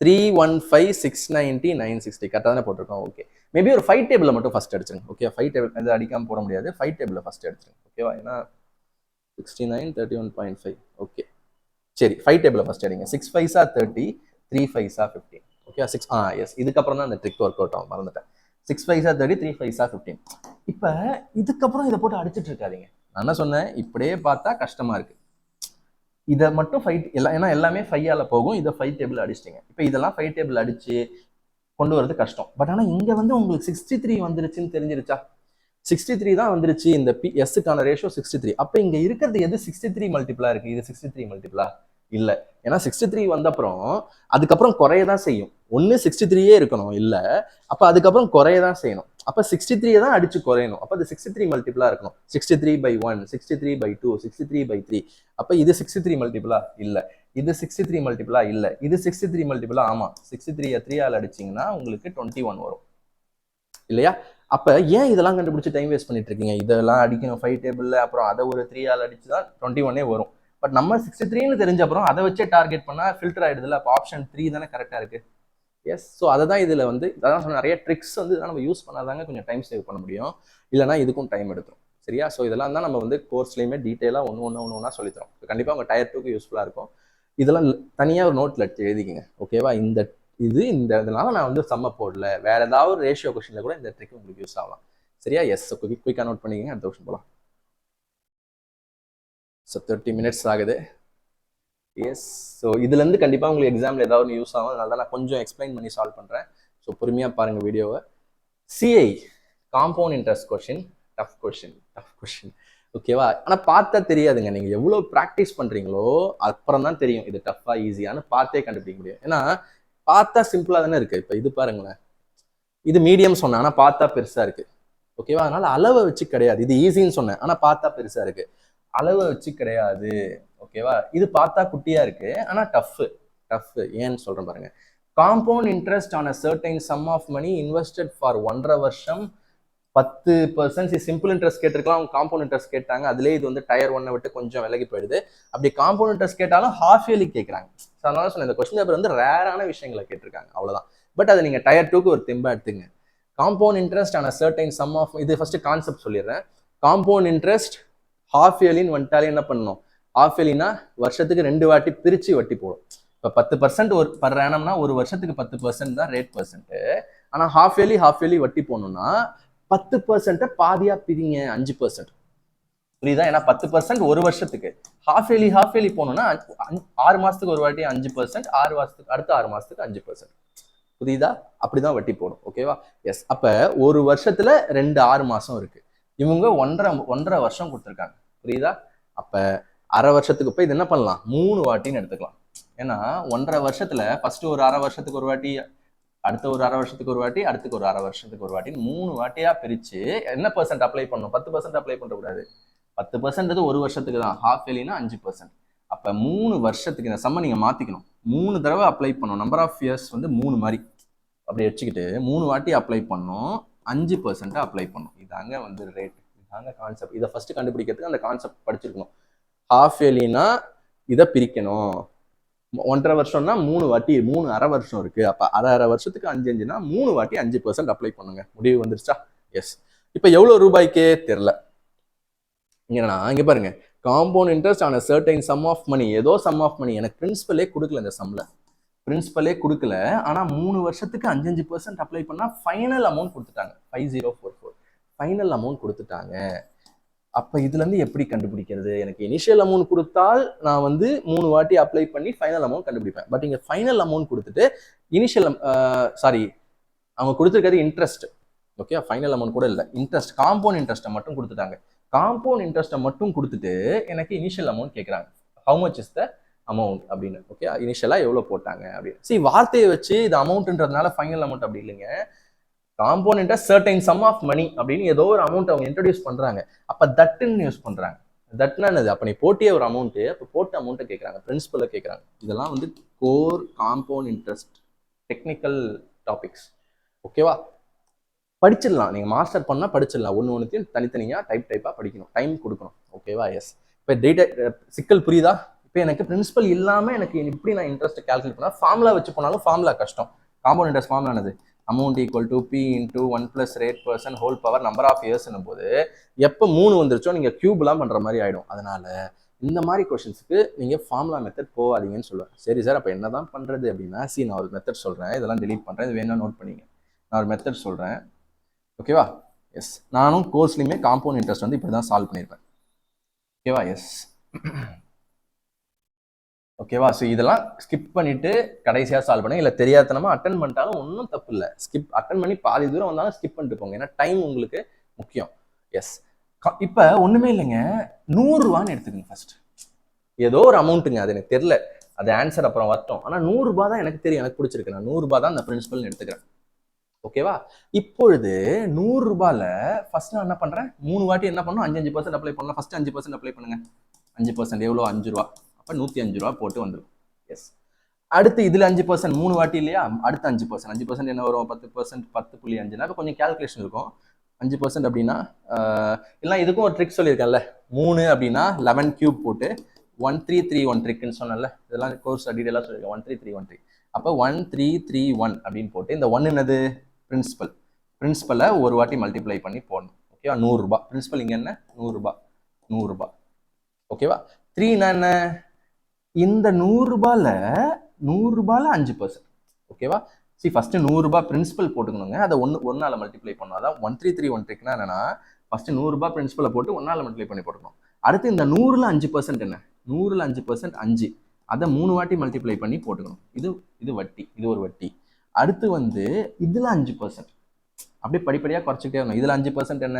315, 690, 960 கரெக்டாக தானே போட்டிருக்கோம். ஓகே. மேபி ஒரு 5 டேபிள் மட்டும் ஃபர்ஸ்ட் அடிச்சிருங்க. ஓகே, 5 டேபிள் எது அடிக்காம போட முடியாது. 5 டேபிள் ஃபர்ஸ்ட் அடிச்சிருங்க. ஓகேவா? ஏன்னா 69, 31.5. ஓகே, சரி. 5 டேபிள் ஃபர்ஸ்ட் அடிங்க. 6 5s 30, 3 5s 15. Okay, 6 yes. இதுக்கப்புறம் தான் அந்த ட்ரிக் ஒர்க் அவுட் ஆகும், மறந்துட்டேன். 6 5s 30, 3 5s 15. இப்போ இதுக்கப்புறம் இதை போட்டு அடிச்சுட்டு இருக்காதீங்க. நான் என்ன சொன்னேன், இப்படியே பார்த்தா கஷ்டமா இருக்கு. இதை மட்டும் 5 ஏன்னா எல்லாமே 5ஆல போகும். இதை 5 டேபிள் அடிச்சிட்டிங்க. இப்போ இதெல்லாம் 5 டேபிள் அடிச்சு கொண்டு வரது கஷ்டம். பட் ஆனால் இங்க உங்களுக்கு 63 வந்துருச்சுன்னு தெரிஞ்சிருச்சா? 63 தான் வந்துருச்சு. இந்த எஸ்ஸுக்கான ரேஷியோ 63. அப்போ இங்க இருக்கிறது எது 63 மல்டிபிளா இருக்கு? இது 63 மல்டிபிளா இல்ல. ஏன்னா 63 வந்தப்புறம் அதுக்கப்புறம் குறையதான் செய்யும். ஒன்னு 63 இருக்கணும், இல்ல அப்ப அதுக்கப்புறம் குறையதான் செய்யணும். அப்போ 63 தான் அடிச்சு குறையணும். அப்போ அது 63 மல்டிபிளா இருக்கணும். 63/1, 63/2, 63/3. அப்போ இது 63 மல்டிபிளா இல்லை, இது 63 மல்டிபிளா இல்லை, இது 63 மல்டிபிளா. ஆமா, 63 3 அடிச்சிங்கன்னா உங்களுக்கு 21 வரும் இல்லையா? அப்ப ஏன் இதெல்லாம் கண்டுபிடிச்சு டைம் வேஸ்ட் பண்ணிட்டு இருக்கீங்க? இதெல்லாம் அடிக்கணும் 5 டேபிள்ல, அப்புறம் அதை ஒரு 3 அடிச்சுதான் 21 வரும். பட் நம்ம 63ன்னு தெரிஞ்ச அப்புறம் அதை வச்சே டார்கெட் பண்ணா ஃபில்டர் ஆயிடுதுல. அப்போ ஆப்ஷன் 3 தானே கரெக்டா இருக்கு. எஸ். ஸோ அதை தான் இதில் வந்து அதான் சொன்ன நிறைய ட்ரிக்ஸ் வந்து நம்ம யூஸ் பண்ணாதாங்க கொஞ்சம் டைம் சேவ் பண்ண முடியும், இல்லைனா இதுக்கும் டைம் எடுத்துரும். சரியா? ஸோ இதெல்லாம் தான் நம்ம வந்து கோர்ஸ்லையுமே டீட்டெயிலாக ஒன்று சொல்லித்தரோம். கண்டிப்பாக உங்கள் டயர் 2க்கு யூஸ்ஃபுல்லாக இருக்கும். இதெல்லாம் தனியாக ஒரு நோட்டில் எடுத்து எழுதிக்கிங்க. ஓகேவா? இதனால நான் வந்து சம்ம போடல, வேற ஏதாவது ஒரு ரேஷியோ கொஸ்டின்ல கூட இந்த ட்ரிக் உங்களுக்கு யூஸ் ஆகலாம். சரியா? எஸ். குயிக்காக நோட் பண்ணிக்கங்க. அடுத்த கொஸ்டின் போகலாம். ஸோ 30 மினிட்ஸ் ஆகுது. எஸ். ஸோ இதுலேருந்து கண்டிப்பாக உங்களுக்கு எக்ஸாமில் ஏதாவது ஒன்று யூஸ் ஆகும். அதனால தான் நான் கொஞ்சம் எக்ஸ்பிளைன் பண்ணி சால்வ் பண்ணுறேன். ஸோ பொறுமையாக பாருங்கள் வீடியோவை. CI compound interest question, tough question. ஓகேவா? ஆனால் பார்த்தா தெரியாதுங்க. நீங்கள் எவ்வளோ ப்ராக்டிஸ் பண்ணுறீங்களோ அப்புறம் தான் தெரியும் இது டஃப்பாக ஈஸியானு பார்த்தே கண்டுபிடிக்க முடியும். ஏன்னா பார்த்தா சிம்பிளாக தானே இருக்குது. இப்போ இது பாருங்களேன், இது மீடியம் சொன்னேன் ஆனால் பார்த்தா பெருசாக இருக்குது. ஓகேவா? அதனால அளவை வச்சு கிடையாது. இது ஈஸின்னு சொன்னேன் ஆனால் பார்த்தா பெருசாக இருக்குது. அளவை வச்சு கிடையாது. ஓகேவா? இது பார்த்தா குட்டியா இருக்கு ஆனா டஃப். ஏன்னு சொல்றேன் பாருங்க. Compound interest on a certain sum of money invested for 1.5 வருஷம் 10%. சிம்பிள் இன்ட்ரெஸ்ட் கேட்டிருக்கலாம், அவங்க காம்பவுண்ட் இன்ட்ரெஸ்ட் கேட்டாங்க. அதுலேயே இது வந்து டயர் 1 விட்டு கொஞ்சம் விலகி போயிடுது. அப்படி காம்பவுண்ட் இன்ட்ரெஸ்ட் கேட்டாலும் ஹாஃப் இயர்லி கேட்குறாங்க. அதனால சொன்னேன், இந்த கொஸ்டின் பேப்பர் வந்து ரேரான விஷயங்களை கேட்டிருக்காங்க, அவ்வளோதான். பட் அதை நீங்கள் டயர் 2க்கு ஒரு தெம்பா எடுத்துங்க. Compound interest on a certain sum of, இது ஃபர்ஸ்ட் கான்செப்ட் சொல்லிடுறேன். காம்பவுண்ட் இன்ட்ரெஸ்ட் ஹாஃப் இயர்லின்னு வந்துட்டாலே என்ன பண்ணணும்? ஹாஃப் இயர்லினா வருஷத்துக்கு 2 வாட்டி பிரிச்சு வட்டி போடும். இப்போ 10% ஒரு பர் ஆனம்னா ஒரு வருஷத்துக்கு 10% தான் ரேட் பர்சன்ட். ஆனால் ஹாஃப் இயர்லி வட்டி போகணும்னா 10% பாதியா பிரிங்க, 5%. புரியுதா? ஏன்னா 10% ஒரு வருஷத்துக்கு. ஹாஃப் இயர்லி போகணும்னா 6 மாசத்துக்கு ஒரு வாட்டி 5%, 6 மாசத்துக்கு அடுத்த 6 மாசத்துக்கு 5%. புரியுதா? அப்படிதான் வட்டி போடும். ஓகேவா? எஸ். அப்ப ஒரு வருஷத்துல 2 6 மாசம் இருக்கு. இவங்க 1.5 வருஷம் கொடுத்துருக்காங்க. புரியுதா? அப்ப அரை வருஷத்துக்கு போய் இது என்ன பண்ணலாம்? 3 வாட்டின்னு எடுத்துக்கலாம். ஏன்னா 1.5 வருஷத்துல ஃபர்ஸ்ட் ஒரு அரை வருஷத்துக்கு ஒரு வாட்டி, அடுத்த ஒரு அரை வருஷத்துக்கு ஒரு வாட்டி, அடுத்துக்கு ஒரு அரை வருஷத்துக்கு ஒரு வாட்டி, 3 வாட்டியா பிரிச்சு என்ன பர்சன்ட் அப்ளை பண்ணணும்? 10% அப்ளை பண்ணக்கூடாது. 10% ஒரு வருஷத்துக்கு தான். ஹாஃப் இயர்லினா 5%. அப்ப 3 வருஷத்துக்கு இந்த சம்ம நீங்க மாத்திக்கணும். 3 தடவை அப்ளை பண்ணணும். நம்பர் ஆஃப் இயர்ஸ் வந்து 3 மாதிரி அப்படி வச்சுக்கிட்டு 3 வாட்டி அப்ளை பண்ணணும், 5% அப்ளை பண்ணணும். இதாங்க வந்து ரேட், இதாங்க கான்செப்ட். இதை ஃபர்ஸ்ட் கண்டுபிடிக்கிறதுக்கு அந்த கான்செப்ட் படிச்சிருக்கணும். ஹாஃப் இயர்லினா இதை பிரிக்கணும். 1.5 வருஷம்னா 3 வாட்டி, 3 அரை வருஷம் இருக்கு. அப்ப அரை வருஷத்துக்கு 5னா 3 வாட்டி 5% அப்ளை பண்ணுங்க. முடிவு வந்துருச்சா? எஸ். இப்ப எவ்வளவு ரூபாய்க்கே தெரியல. இங்க பாருங்க, compound interest on certain sum of money, ஏதோ சம் ஆஃப் மணி. எனக்கு பிரின்சிபலே கொடுக்கல, இந்த சம்ல பிரின்சிபலே கொடுக்கல. ஆனா 3 வருஷத்துக்கு 5% அப்ளை பண்ணா ஃபைனல் அமௌண்ட் கொடுத்துட்டாங்க. 5044 ஃபைனல் அமௌண்ட் கொடுத்துட்டாங்க. அப்ப இதுல இருந்து எப்படி கண்டுபிடிக்கிறது? எனக்கு இனிஷியல் அமௌண்ட் கொடுத்தால் நான் வந்து 3 வாட்டி அப்ளை பண்ணி ஃபைனல் அமௌண்ட் கண்டுபிடிப்பேன். பட் இங்க ஃபைனல் அமௌண்ட் கொடுத்துட்டு இனிஷியல் அவங்க கொடுத்துருக்கிறது இன்ட்ரெஸ்ட். ஓகே, ஃபைனல் அமௌண்ட் கூட இல்லை, இன்ட்ரெஸ்ட், காம்பவுண்ட் இன்ட்ரெஸ்ட்டை மட்டும் கொடுத்துட்டாங்க. காம்பவுண்ட் இன்ட்ரெஸ்ட்டை மட்டும் கொடுத்துட்டு எனக்கு இனிஷியல் அமௌண்ட் கேட்குறாங்க. How much is the amount அப்படின்னு. ஓகே, இனிஷியலா எவ்வளவு போட்டாங்க அப்படின்னு. சரி, வார்த்தையை வச்சு இது அமௌண்ட்ன்றதுனால ஃபைனல் அமௌண்ட் அப்படி இல்லைங்க. Compound interest certain sum of money அப்படின்னு ஏதோ ஒரு அமௌண்ட் அவங்க இன்ட்ரடியூஸ் பண்றாங்க. அப்ப தட்டுன்னு யூஸ் பண்றாங்க. தட்னா என்னது? அப்ப நீ போட்டிய ஒரு அமௌண்ட், அப்ப போட்ட அமௌண்ட்டை கேட்கறாங்க, பிரின்சிபலை கேட்கறாங்க. இதெல்லாம் வந்து core compound interest technical topics. ஓகேவா? படிச்சிடலாம், நீங்க மாஸ்டர் பண்ணா படிச்சிடலாம். ஒன்றுத்தையும் தனித்தனியா டைப்பா படிக்கணும், டைம் கொடுக்கணும். ஓகேவா? எஸ். இப்போ டேட்டா சிக்கல் புரியுதா? இப்போ எனக்கு பிரின்சிபல் இல்லாம எனக்கு இப்படி நான் இன்ட்ரெஸ்ட் கால்குலேட் பண்ணா, ஃபார்முலா வச்சு போனாலும் ஃபார்முலா கஷ்டம். காம்பவுண்ட் இன்ட்ரெஸ்ட் ஃபார்முலா என்னது? Amount equal to P into 1 + rate percent whole power number of இயர்ஸ்னும் போது எப்போ 3 வந்துருச்சோ நீங்க கியூப்லாம் பண்ற மாதிரி ஆயிடும். அதனால இந்த மாதிரி கொஸ்டின்ஸுக்கு நீங்க ஃபார்முலா மெத்தட் போகாதீங்கன்னு சொல்லுவேன். சரி சார், அப்போ என்னதான் பண்றது அப்படின்னா, நான் ஒரு மெத்தட் சொல்றேன், இதெல்லாம் டெலீட் பண்றேன், இது வேணா நோட் பண்ணிங்க. நான் ஒரு மெத்தட் சொல்றேன். ஓகேவா? எஸ். நானும் கோர்ஸ்லையுமே காம்பவுண்ட் இன்ட்ரெஸ்ட் வந்து இப்படி தான் சால்வ் பண்ணியிருப்பேன். ஓகேவா? எஸ். ஓகேவா? ஸோ இதெல்லாம் ஸ்கிப் பண்ணிட்டு கடைசியாக சால்வ் பண்ணி, இல்லை தெரியாதனமா அட்டன் பண்ணிட்டாலும் ஒன்றும் தப்பு இல்லை. ஸ்கிப் அட்டன் பண்ணி பாதி தூரம் வந்தாலும் ஸ்கிப் பண்ணிட்டு போங்க. ஏன்னா டைம் உங்களுக்கு முக்கியம். எஸ். இப்போ ஒன்றுமே இல்லைங்க, 100 ரூபான்னு எடுத்துக்கங்க ஃபர்ஸ்ட். ஏதோ ஒரு அமௌண்ட்டுங்க, அது எனக்கு தெரியல, அது ஆன்சர் அப்புறம் வரட்டும். ஆனால் 100 ரூபாய் தான் எனக்கு தெரியும், எனக்கு பிடிச்சிருக்கு. நான் 100 ரூபாய் தான் அந்த பிரின்சிபல்னு எடுத்துக்கிறேன். ஓகேவா? இப்பொழுது 100 ரூபாயில ஃபர்ஸ்ட் நான் என்ன பண்றேன், 3 வாட்டி என்ன பண்ணணும், 5% அப்ளை பண்ணலாம். ஃபர்ஸ்ட் 5% அப்ளை பண்ணுங்க. 5% எவ்வளோ, 5 ரூபா. அப்ப 105 ரூபா போட்டு வந்துடும். எஸ். அடுத்து இதுல 5% 3 வாட்டி இல்லையா, அடுத்து 5%. 5% என்ன வரும், 10%, 10.5னா இப்போ கொஞ்சம் கால்குலேஷன் இருக்கும். 5% அப்படின்னா இல்லை, இதுக்கும் ஒரு ட்ரிக் சொல்லியிருக்கேன்ல. 3 அப்படின்னா 11 கியூப் போட்டு 1331 ட்ரிக்னு சொன்னேன்ல, இதெல்லாம் கோர்ஸ் டீடைலாக சொல்லியிருக்கேன். 1331 அப்போ 1331 அப்படின்னு போட்டு இந்த ஒன் என்னது, பிரின்சிபல். பிரின்சிபலை ஒரு வாட்டி மல்டிப்ளை பண்ணி போடணும். ஓகேவா? 100 ரூபாய் பிரின்சிபல் இங்க என்ன, 100 ரூபாய். 100 ரூபாய். ஓகேவா? 3னா என்ன, இந்த 100 ரூபாயில 5%. ஓகேவா? சரி, ஃபர்ஸ்ட் 100 ரூபாய் பிரின்சிபல் போட்டுக்கணுங்க. அதை ஒன்னால மல்டிப்ளை பண்ணணும். அதான் 1331 ட்ரிக்னா என்னன்னா, ஃபர்ஸ்ட் 100 ரூபாய் பிரின்சிபலை போட்டு ஒன்னால மல்டிப்ளை பண்ணி போட்டுக்கணும். அடுத்து இந்த 100ல 5% என்ன, 100ல 5% 5. அதை 3 வாட்டி மல்டிப்ளை பண்ணி போட்டுக்கணும். இது வட்டி, இது ஒரு வட்டி. அடுத்து வந்து இதுல 5%. அப்படியே படிப்படியாக குறைச்சிக்கிட்டே வரணும். இதுல 5% என்ன,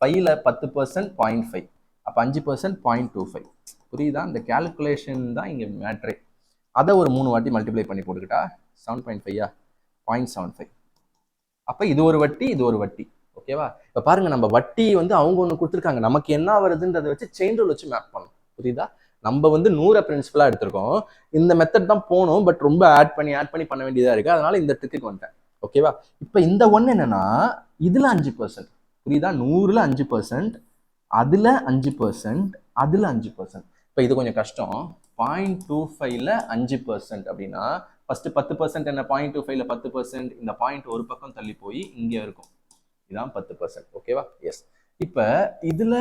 5ல 10% 0.5. அப்போ 5% 0.25. புரியுதா? இந்த கால்குலேஷன் தான் இங்க மேட்ரே. அதை ஒரு 3 வாட்டி மல்டிப்ளை பண்ணி போட்டுக்கிட்டா 7.5யா, 0.75. அப்ப இது ஒரு வட்டி, இது ஒரு வட்டி. ஓகேவா? இப்ப பாருங்க, நம்ம வட்டி வந்து அவங்க ஒண்ணு கொடுத்துருக்காங்க, நமக்கு என்ன வருதுன்றதை வச்சு செயின் ரூல் வச்சு மேப் பண்ணணும். புரியுதா? நம்ம வந்து 100 பிரின்சிபலா எடுத்திருக்கோம். இந்த மெத்தட் தான் போகணும், பட் ரொம்ப ஆட் பண்ணி பண்ண வேண்டியதா இருக்கு. அதனால இந்த ட்ரிக்கு வந்துட்டேன். ஓகேவா? இப்ப இந்த ஒன்னு என்னன்னா, இதுல 5%. புரியுதா? 100ல 5%, அதுல 5%, அதுல 5%. இப்ப இது கொஞ்சம் கஷ்டம். 0.25ல 5% அப்படின்னா ஃபர்ஸ்ட் 10% என்ன, 0.25ல 10%, இந்த பாயிண்ட் ஒரு பக்கம் தள்ளி போய் இங்க இருக்கும். இதான் 10%. ஓகேவா? எஸ். இப்ப இதுல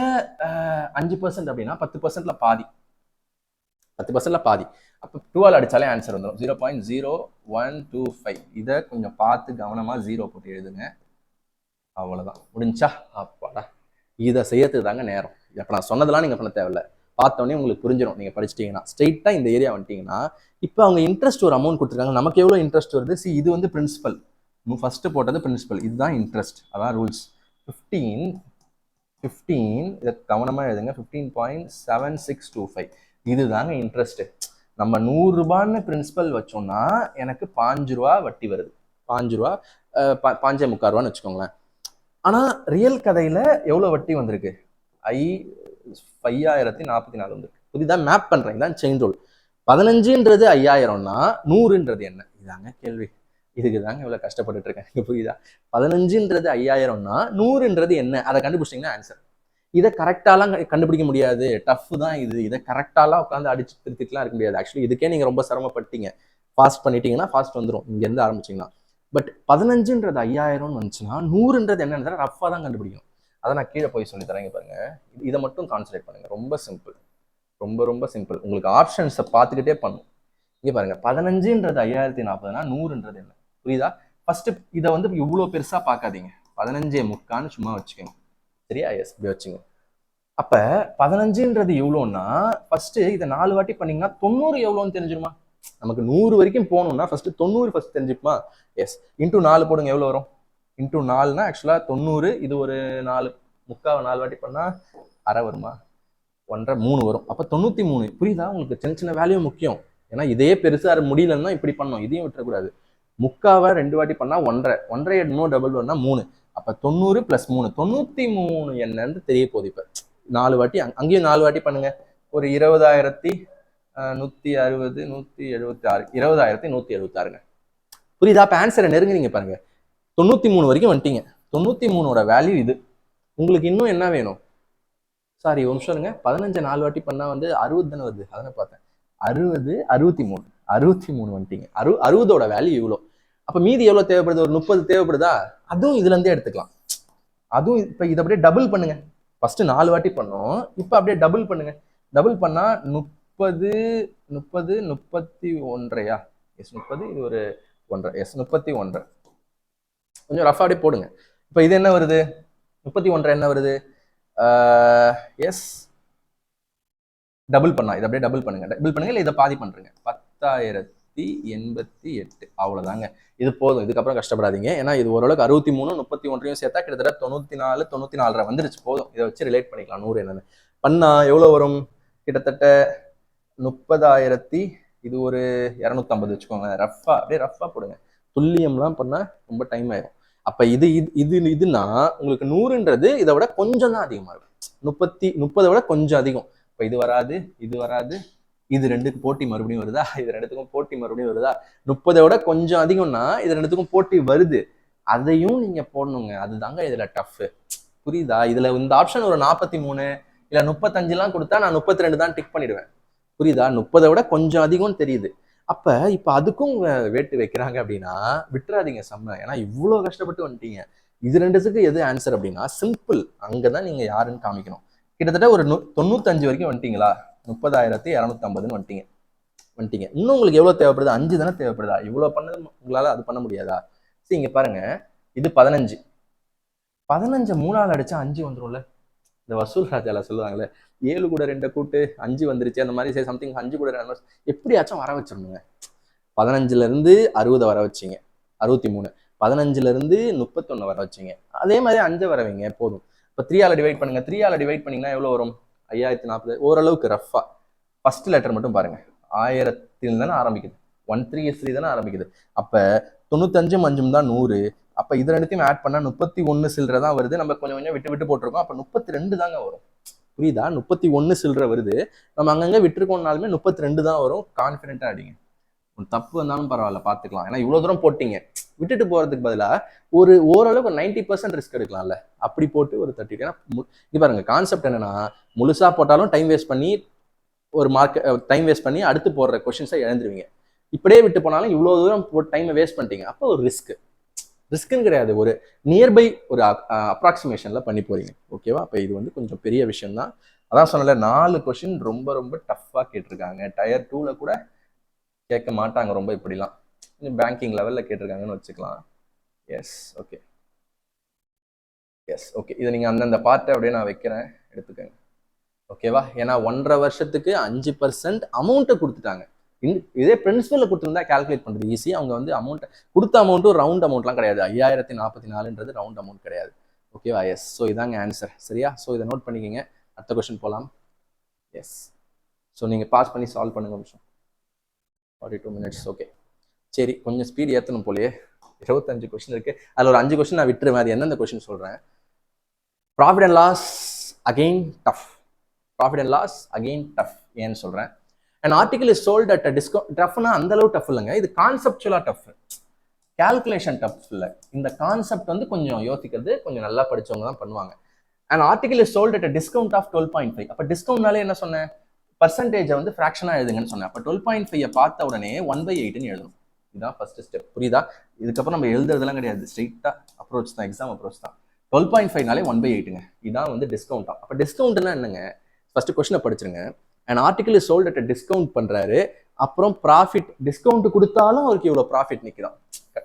5% அப்படின்னா 10%ல பாதி. 10%ல பாதி. அப்ப 2ஆல் அடிச்சாலே ஆன்சர் வந்துடும். 0.0125. இதை கொஞ்சம் பார்த்து கவனமா 0 போட்டு எழுதுங்க. அவ்வளவுதான், முடிஞ்சா. அப்பாடா, இதை செய்யறதுக்கு தாங்க நேரம். இப்ப நான் சொன்னதெல்லாம் நீங்க பண்ண தேவையில்ல. பார்த்தோன்னே உங்களுக்கு புரிஞ்சிடும். நீங்க படிச்சிட்டீங்கன்னா ஸ்ட்ரெயிட்டா இந்த ஏரியா வந்துட்டீங்கன்னா, இப்போ அவங்க இன்ட்ரெஸ்ட் ஒரு அமௌண்ட் கொடுத்துருக்காங்க. நமக்கு எவ்வளவு இன்ட்ரெஸ்ட் வருது, சி இது வந்து பிரின்சிபல். ஃபர்ஸ்ட் போட்டது பிரின்சிபல், இதுதான் இன்ட்ரெஸ்ட். அதான் ரூல்ஸ். 15 இதை கவனமா எழுதுங்க. 15.7625 இதுதாங்க இன்ட்ரெஸ்ட். நம்ம 100 ரூபான்னு பிரின்சிபல் வச்சோம்னா எனக்கு 5 ரூபா வட்டி வருது. 5 ரூபா, 5.25 ரூபான்னு வச்சுக்கோங்களேன். ஆனா ரியல் கதையில எவ்வளவு வட்டி வந்திருக்கு, 5044 வந்திருக்கு. புரியுதா? மேப் பண்றேன். இதான் செயின் ரூல். 15ன்றது 5000னா 100ன்றது என்ன, இதாங்க கேள்வி. இதுக்கு தாங்க இவ்வளவு கஷ்டப்பட்டுட்டு இருக்கேன். புரியுதா? 15ன்றது 5000னா 100ன்றது என்ன, அதை கண்டுபிடிச்சிங்கன்னா ஆன்சர். இதை கரெக்டாலாம் கண்டுபிடிக்க முடியாது, டஃப் தான் இது. இதை கரெக்டாலாம் உட்காந்து அடிச்சு திருத்திட்டுலாம் இருக்க முடியாது. ஆக்சுவலி இதுக்கே நீங்க ரொம்ப சிரமப்பட்டீங்க. ஃபாஸ்ட் பண்ணிட்டீங்கன்னா ஃபாஸ்ட் வந்துடும், இங்க இருந்து ஆரம்பிச்சிங்கன்னா. பட் 15ன்றது 5000 வந்துச்சுன்னா 100ன்றது என்னன்னு ரஃபா தான் கண்டுபிடிக்கணும். அதை நான் கீழே போய் சொல்லி தரேங்க பாருங்க. இதை மட்டும் கான்சன்ட்ரேட் பண்ணுங்க. ரொம்ப சிம்பிள், ரொம்ப ரொம்ப சிம்பிள். உங்களுக்கு ஆப்ஷன்ஸை பார்த்துக்கிட்டே பண்ணும். இங்க பாருங்க, 15ன்றது 5040னா 100ன்றது என்ன, புரியுதா? ஃபர்ஸ்ட் இதை வந்து இவ்வளவு பெருசா பார்க்காதீங்க. 15.75 சும்மா வச்சுக்கோங்க. சரியா? எஸ், இப்படி வச்சுங்க. அப்ப 15ன்றது எவ்வளோன்னா, ஃபர்ஸ்ட் இதை 4 வாட்டி பண்ணீங்கன்னா 90 எவ்வளோன்னு தெரிஞ்சிருமா? நமக்கு 100 வரைக்கும் போகணும்னா ஃபர்ஸ்ட் 90 ஃபர்ஸ்ட் தெரிஞ்சுக்குமா? எஸ். இன்டூ 4 போடுங்க, எவ்வளோ வரும்? இன்டூ 4னா ஆக்சுவலா 90. இது ஒரு 4 முக்காவை 4 வாட்டி பண்ணா அரை வருமா, 1.5 3 வரும். அப்ப 93. புரியுதா? உங்களுக்கு சின்ன சின்ன வேல்யூ முக்கியம். ஏன்னா இதே பெருசா முடியலன்னா இப்படி பண்ணோம், இதையும் விட்டுறக்கூடாது. முக்காவை 2 வாட்டி பண்ணா 1.5 இன்னும் டபுள் வரனா 3. அப்ப 90 + 3 93 என்னன்னு தெரிய போகுது. இப்ப 4 வாட்டி அங்கேயும் 4 வாட்டி பண்ணுங்க. ஒரு 20,160 176 20,176ங்க. புரியுதா? அப்ப ஆன்சரை நெருங்குறீங்க பாருங்க. 93 வரைக்கும் வந்துட்டீங்க. 93ஓட வேல்யூ இது. உங்களுக்கு இன்னும் என்ன வேணும்? சாரி, ஒரு நிமிஷம் இருங்க. 15 4 வாட்டி பண்ணா வந்து 60 தானே வருது. அதானே பார்த்தேன். 60 63 வந்துட்டீங்க. 60ஓட வேல்யூ இவ்வளோ. அப்ப மீதி எவ்வளவு தேவைப்படுது? ஒரு 30 தேவைப்படுதா? அதுவும் இதுல இருந்தே எடுத்துக்கலாம். அதுவும் இப்ப இதை அப்படியே டபுள் பண்ணுங்க. ஃபர்ஸ்ட் 4 வாட்டி பண்ணோம், இப்ப அப்படியே டபுள் பண்ணுங்க. டபுள் பண்ணா 30 30 31.5. எஸ் 30, இது ஒரு 1.5. எஸ் 31. கொஞ்சம் ரஃபா அப்படியே போடுங்க. இப்ப இது என்ன வருது? 31 என்ன வருது? எஸ், டபுள் பண்ணா இதை அப்படியே டபுள் பண்ணுங்க. டபுள் பண்ணுங்க, இல்லை இதை பாதி பண்றீங்க. 10,088. அவ்வளவுதாங்க. இது போதும், இதுக்கப்புறம் கஷ்டப்படாதீங்க. ஏன்னா இது ஓரளவுக்கு 63 31 சேர்த்தா கிட்டத்தட்ட 94 94.5 வந்துருச்சு. போதும், இதை வச்சு ரிலேட் பண்ணிக்கலாம் 100 என்னன்னு. பண்ணா எவ்வளவு வரும்? கிட்டத்தட்ட 30,000. இது ஒரு 250 வச்சுக்கோங்க. ரஃபா அப்படியே ரஃபா போடுங்க. துல்லியம்லாம் பண்ணா ரொம்ப டைம் ஆயிடும். அப்ப இதுன்னா உங்களுக்கு 100ன்றது இதை விட கொஞ்சம் தான் அதிகமா இருக்கும். 30 விட கொஞ்சம் அதிகம். இப்ப இது வராது, இது வராது, இது ரெண்டுக்கு போட்டி மறுபடியும் வருதா, இது ரெண்டுத்துக்கும் போட்டி மறுபடியும் வருதா. 30 விட கொஞ்சம் அதிகம்னா இது ரெண்டுத்துக்கும் போட்டி வருது, அதையும் நீங்க போடணுங்க. அதுதாங்க இதுல டஃப். புரியுதா? இதுல இந்த ஆப்ஷன் ஒரு 43 இல்ல 35 கொடுத்தா நான் 32 தான் டிக் பண்ணிடுவேன். புரியுதா? 30 விட கொஞ்சம் அதிகம்னு தெரியுது. அப்ப இப்ப அதுக்கும் வேட்டு வைக்கிறாங்க அப்படின்னா விட்டுறாதீங்க செம்ம. ஏன்னா இவ்வளவு கஷ்டப்பட்டு வந்துட்டீங்க. இது ரெண்டுத்துக்கு எது ஆன்சர் அப்படின்னா சிம்பிள். அங்கதான் நீங்க யாருன்னு காமிக்கணும். கிட்டத்தட்ட ஒரு 95 வரைக்கும் வந்துட்டீங்களா? 30,250 வந்துட்டீங்க. இன்னும் உங்களுக்கு எவ்வளவு தேவைப்படுது? 5 தானே தேவைப்படுதா? இவ்வளவு பண்ணது உங்களால அது பண்ண முடியாதா? சரி, இங்க பாருங்க, இது 15. 15 3ஆல் அடிச்சா 5 வந்துரும்ல. இந்த வசூல் ராஜால சொல்லுவாங்கல்ல, 7 கூட 2 கூட்டு 5 வந்துருச்சு, அந்த மாதிரி சம்திங் 5 கூட 2 எப்படியாச்சும் வர வச்சிடணுங்க. 15ல இருந்து 60 வர வச்சிங்க, 63. 15ல இருந்து 31 வர வச்சிங்க. அதே மாதிரி 5 வர வைங்க போதும். இப்போ 3ஆல டிவைட் பண்ணுங்க. 3ஆல டிவைட் பண்ணீங்கன்னா எவ்வளவு வரும்? 5040. ஓரளவுக்கு ரஃபா. ஃபர்ஸ்ட் லெட்டர் மட்டும் பாருங்க, 1000 தானே ஆரம்பிக்குது, 13 தானே ஆரம்பிக்குது. அப்ப 95 5 தான் 100. அப்ப இது ரெண்டுத்தையும் ஆட் பண்ணா 31 சில்லறை தான் வருது. நம்ம கொஞ்சம் கொஞ்சம் விட்டு விட்டு போட்டிருக்கோம். அப்ப 32 தாங்க வரும். புரியுதா? 31 சில்லறை வருது. நம்ம அங்கங்க விட்டுருக்கோம்னாலுமே 32 தான் வரும். கான்பிடென்டா அடிங்க. தப்பு வந்தாலும் பரவாயில்ல, பாத்துக்கலாம். ஏன்னா இவ்வளவு தூரம் போட்டீங்க, விட்டுட்டு போறதுக்கு பதிலா ஒரு ஓரளவுக்கு 90% ரிஸ்க் எடுக்கலாம்ல. அப்படி போட்டு ஒரு 30. ஏன்னா இது பாருங்க, கான்செப்ட் என்னன்னா முழுசா போட்டாலும் டைம் வேஸ்ட் பண்ணி ஒரு டைம் வேஸ்ட் பண்ணி அடுத்து போடுற கொஸ்டின்ஸை இழந்துருவீங்க. இப்படியே விட்டு போனாலும் இவ்வளவு தூரம் டைமை வேஸ்ட் பண்ணிட்டீங்க. அப்போ ஒரு ரிஸ்க்குன்னு கிடையாது, ஒரு நியர்பை ஒரு அப்ராக்சிமேஷன்ல பண்ணி போறீங்க. ஓகேவா? அப்போ இது வந்து கொஞ்சம் பெரிய விஷயம் தான். அதான் சொன்னல, 4 கொஸ்டின் ரொம்ப ரொம்ப டஃப்பா கேட்டிருக்காங்க. டயர் 2ல கூட கேட்க மாட்டாங்க ரொம்ப இப்படிலாம். பேங்கிங் லெவல்ல கேட்டிருக்காங்கன்னு வச்சுக்கலாம். S okay, S okay. இதை நீங்க அந்தந்த பார்ட்டை அப்படியே நான் வைக்கிறேன், எடுத்துக்கோங்க. ஓகேவா? ஏன்னா 1.5 வருஷத்துக்கு 5% அமௌண்ட்டை கொடுத்துட்டாங்க. இதே பிரின்சிபல்ல கொடுத்துருந்தா கால்குலேட் பண்றது ஈஸி. அவங்க வந்து அமௌண்ட் கொடுத்த அமௌண்ட்டும் ரவுண்ட் அமௌண்ட்லாம் கிடையாது. 5044ன்றது ரவுண்ட் அமௌண்ட் கிடையாது. ஓகேவா? எஸ். ஸோ இதாங்க ஆன்சர். சரியா? ஸோ இதை நோட் பண்ணிக்கோங்க. அடுத்த கொஸ்டின் போகலாம். எஸ். ஸோ நீங்கள் பாஸ் பண்ணி சால்வ் பண்ணுங்க. நிமிஷம் 42 மினிட்ஸ். ஓகே, சரி, கொஞ்சம் ஸ்பீட் ஏற்றணும் போலயே. 25 கொஸ்டின் இருக்கு. அதில் ஒரு 5 கொஸ்டின் நான் விட்டுருவேன். அது எந்தெந்த கொஸ்டின் சொல்கிறேன். Profit and loss again tough. Profit and loss again tough. ஏன்னு சொல்கிறேன். an article is sold at a discount. டஃப்னா அந்த அளவு டஃப் இல்லைங்க, இது கான்செப்சுவலா டஃப், கால்குலேஷன் டஃப் இல்லை. இந்த கான்செப்ட் வந்து கொஞ்சம் யோசிக்கிறது கொஞ்சம் நல்லா படிச்சவங்க தான் பண்ணுவாங்க. an article is sold at a discount of 12.5. அப்ப டிஸ்கவுண்ட்னாலே என்ன சொன்னேன்? பர்சன்டேஜை வந்து ஃப்ராக்ஷனா எழுதுங்கன்னு சொன்னேன். அப்ப 12.5 பார்த்த உடனே 1/8ன்னு எழுதணும். இதுதான் ஃபர்ஸ்ட் ஸ்டெப். புரியுதா? இதுக்கப்புறம் நம்ம எழுதுறதுலாம் கிடையாது, ஸ்ட்ரெயிட்டா அப்ரோச் தான், எக்ஸாம் அப்ரோச் தான். 12.5னாலே 1/8ங்க. இதான் வந்து டிஸ்கவுண்ட். அப்ப டிஸ்கவுண்ட்னா என்னங்க? ஃபர்ஸ்ட் கொஸ்டினை படிச்சிருங்க. an article is sold at a discount பண்றாரு. அப்புறம் ப்ராஃபிட், டிஸ்கவுண்ட் கொடுத்தாலும் அவருக்கு இவ்வளவு ப்ராஃபிட் நிற்கிறான்.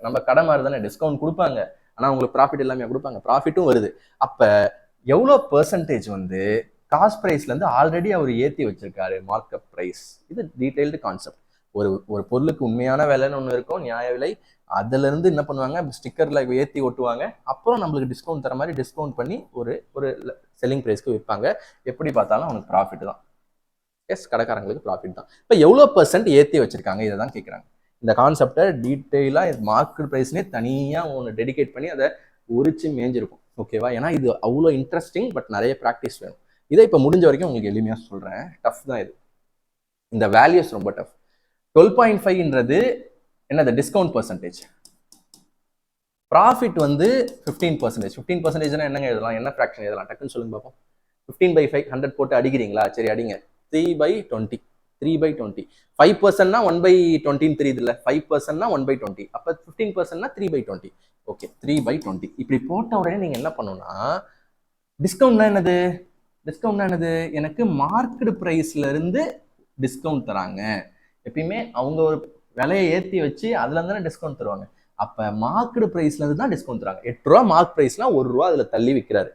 நம்ம கடை மாதிரி தானே, டிஸ்கவுண்ட் கொடுப்பாங்க, ஆனா உங்களுக்கு ப்ராஃபிட் எல்லாமே கொடுப்பாங்க, ப்ராஃபிட்டும் வருது. அப்ப எவ்வளோ பெர்சன்டேஜ் வந்து காஸ்ட் பிரைஸ்ல இருந்து ஆல்ரெடி அவர் ஏற்றி வச்சிருக்காரு மார்க்அப் பிரைஸ். இது டீடைல்டு கான்செப்ட். ஒரு பொருளுக்கு உண்மையான விலைன்னு ஒன்று இருக்கும், நியாய விலை. அதுல இருந்து என்ன பண்ணுவாங்க, ஸ்டிக்கர்ல ஏற்றி ஒட்டுவாங்க. அப்புறம் நம்மளுக்கு டிஸ்கவுண்ட் தர மாதிரி டிஸ்கவுண்ட் பண்ணி ஒரு செல்லிங் பிரைஸ்க்கு விற்பாங்க. எப்படி பார்த்தாலும் அவனுக்கு ப்ராஃபிட் தான். எஸ், கடைக்காரங்களுக்கு ப்ராஃபிட் தான். இப்போ எவ்வளோ பெர்சன்ட் ஏற்றி வச்சிருக்காங்க, இதை தான் கேட்குறாங்க. இந்த கான்செப்டை டீட்டெயிலாக மார்க்கெட் ப்ரைஸ்னே தனியாக ஒன்று டெடிகேட் பண்ணி அதை உரிச்சு மேஞ்சிருக்கும். ஓகேவா? ஏன்னா இது அவ்வளோ இன்ட்ரெஸ்டிங், பட் நிறைய ப்ராக்டிஸ் வேணும். இதை இப்போ முடிஞ்ச வரைக்கும் உங்களுக்கு எளிமையாக சொல்கிறேன். டஃப் தான் இது. இந்த வேல்யூஸ் ரொம்ப டஃப். 12.5ன்றது என்னது? Discount percentage. ப்ராஃபிட் வந்து 15%. 15%னா என்னங்க எழுதலாம்? என்ன ஃப்ராக்ஷன் எழுதலாம்? டக்குன்னு சொல்லுங்க பார்ப்போம். 15/5 100 போட்டு அடிக்கிறீங்களா? சரி, அடிங்க. 3/20. 3/20. 5%னா 1/20ன்னு தெரியுது இல்ல? 5%னா 1/20. அப்ப 15%னா 3/20. ஓகே, 3/20. இப்படி போட்ட உடனே நீங்க என்ன பண்ணணும்னா, டிஸ்கவுண்ட்னா என்னது? டிஸ்கவுண்ட்னா என்னது? எனக்கு மார்க்கெட் பிரைஸ்ல இருந்து டிஸ்கவுண்ட் தராங்க. எப்பயுமே அவங்க ஒரு விலையை ஏற்றி வச்சு அதுல இருந்து டிஸ்கவுண்ட் தருவாங்க. அப்ப மார்க்கெட் பிரைஸ்ல இருந்து தான் டிஸ்கவுண்ட் தராங்க. 8 ரூபா மார்க் பிரைஸ்னா 1 ரூபா அதுல தள்ளி விற்கிறாரு.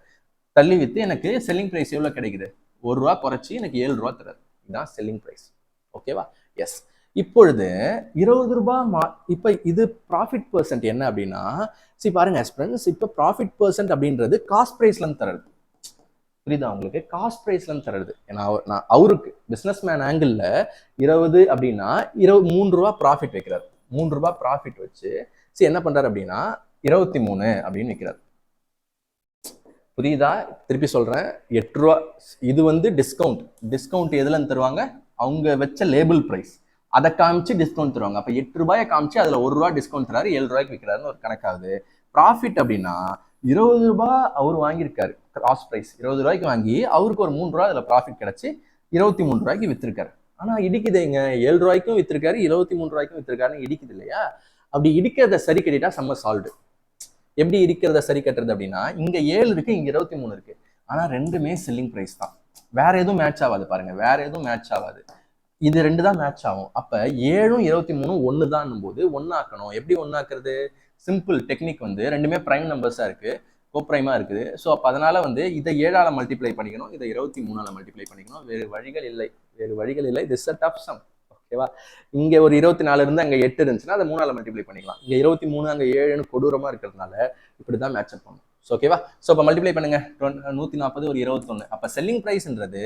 தள்ளி வித்து எனக்கு செல்லிங் பிரைஸ் எவ்வளவு கிடைக்குது? 1 ரூபா குறைச்சி எனக்கு 7 ரூபா தராது. இதுதான் செல்லிங் பிரைஸ். ஓகேவா? எஸ். இப்பொழுது 20 ரூபாய். இப்ப இது ப்ராஃபிட் பெர்சன்ட் என்ன அப்படின்னா, சரி பாருங்க ஃப்ரெண்ட்ஸ், இப்ப ப்ராஃபிட் பெர்சன்ட் அப்படின்றது காஸ்ட் பிரைஸ்ல இருந்து தரது. புரியுதா உங்களுக்கு? காஸ்ட் பிரைஸ்ல இருந்து தரது. ஏன்னா நான் அவருக்கு பிசினஸ் மேன் ஆங்கிள் 20 அப்படின்னா 3 ரூபா ப்ராஃபிட் வைக்கிறாரு. 3 ரூபாய் ப்ராஃபிட் வச்சு சரி என்ன பண்றாரு அப்படின்னா, 23 அப்படின்னு விற்கிறார். புரியுதா? திருப்பி சொல்றேன், 8 ரூபா. இது வந்து டிஸ்கவுண்ட் எதுல தருவாங்க? அவங்க வச்ச லேபிள் பிரைஸ் அதை காமிச்சு டிஸ்கவுண்ட் தருவாங்க. அப்ப 8 ரூபாயை காமிச்சு அதுல 1 ரூபா டிஸ்கவுண்ட் தராரு, 7 ரூபாய்க்கு விற்கிறாருன்னு ஒரு கணக்காகுது. ப்ராஃபிட் அப்படின்னா 20 ரூபாய் அவர் வாங்கியிருக்காரு, காஸ்ட் பிரைஸ் 20 ரூபாய்க்கு வாங்கி அவருக்கு ஒரு 3 ரூபா அதுல ப்ராஃபிட் கிடைச்சு 23 ரூபாய்க்கு வித்திருக்காரு. ஆனா இடிக்குதுங்க, 7 ரூபாய்க்கும் வித்திருக்காரு, 23 ரூபாய்க்கும் வித்திருக்காருன்னு இடிக்குது இல்லையா? அப்படி இடிக்கிறத சரி கட்டிட்டா செம்ம சால்வ்டு. எப்படி இருக்கிறத சரி கட்டுறது அப்படின்னா, இங்க 7 இருக்கு, இங்க 23 இருக்கு, ஆனா ரெண்டுமே செல்லிங் பிரைஸ் தான், வேற எதுவும் மேட்ச் ஆகாது. பாருங்க, வேற எதுவும் மேட்ச் ஆகாது, இது 2 தான் மேட்ச் ஆகும். அப்ப 7ம் 23ம் 1 தான் போது 1 ஆக்கணும். எப்படி 1 ஆக்குறது? சிம்பிள் டெக்னிக் வந்து ரெண்டுமே பிரைம் நம்பர்ஸா இருக்கு, கோப்ரைமா இருக்குது. ஸோ அப்போ அதனால வந்து இதை 7ஆல மல்டிப்ளை பண்ணிக்கணும், இதை 23ஆல மல்டிப்ளை பண்ணிக்கணும். வேறு வழிகள் இல்லை, திஸ் அ டஃப் சம். ஓகேவா? இங்க ஒரு 24 இருந்து அங்க 8 இருந்துச்சுன்னா அதை 3ஆல மல்டிப்ளை பண்ணிக்கலாம். இங்க 23 அங்க 7ன்னு கொடூரமா இருக்கிறதுனால இப்படிதான் மேட்சப் பண்ணும். ஓகேவா? ஸோ அப்போ மல்டிப்ளை பண்ணுங்க, 140 ஒரு 21. அப்ப செல்லிங் பிரைஸ்ன்றது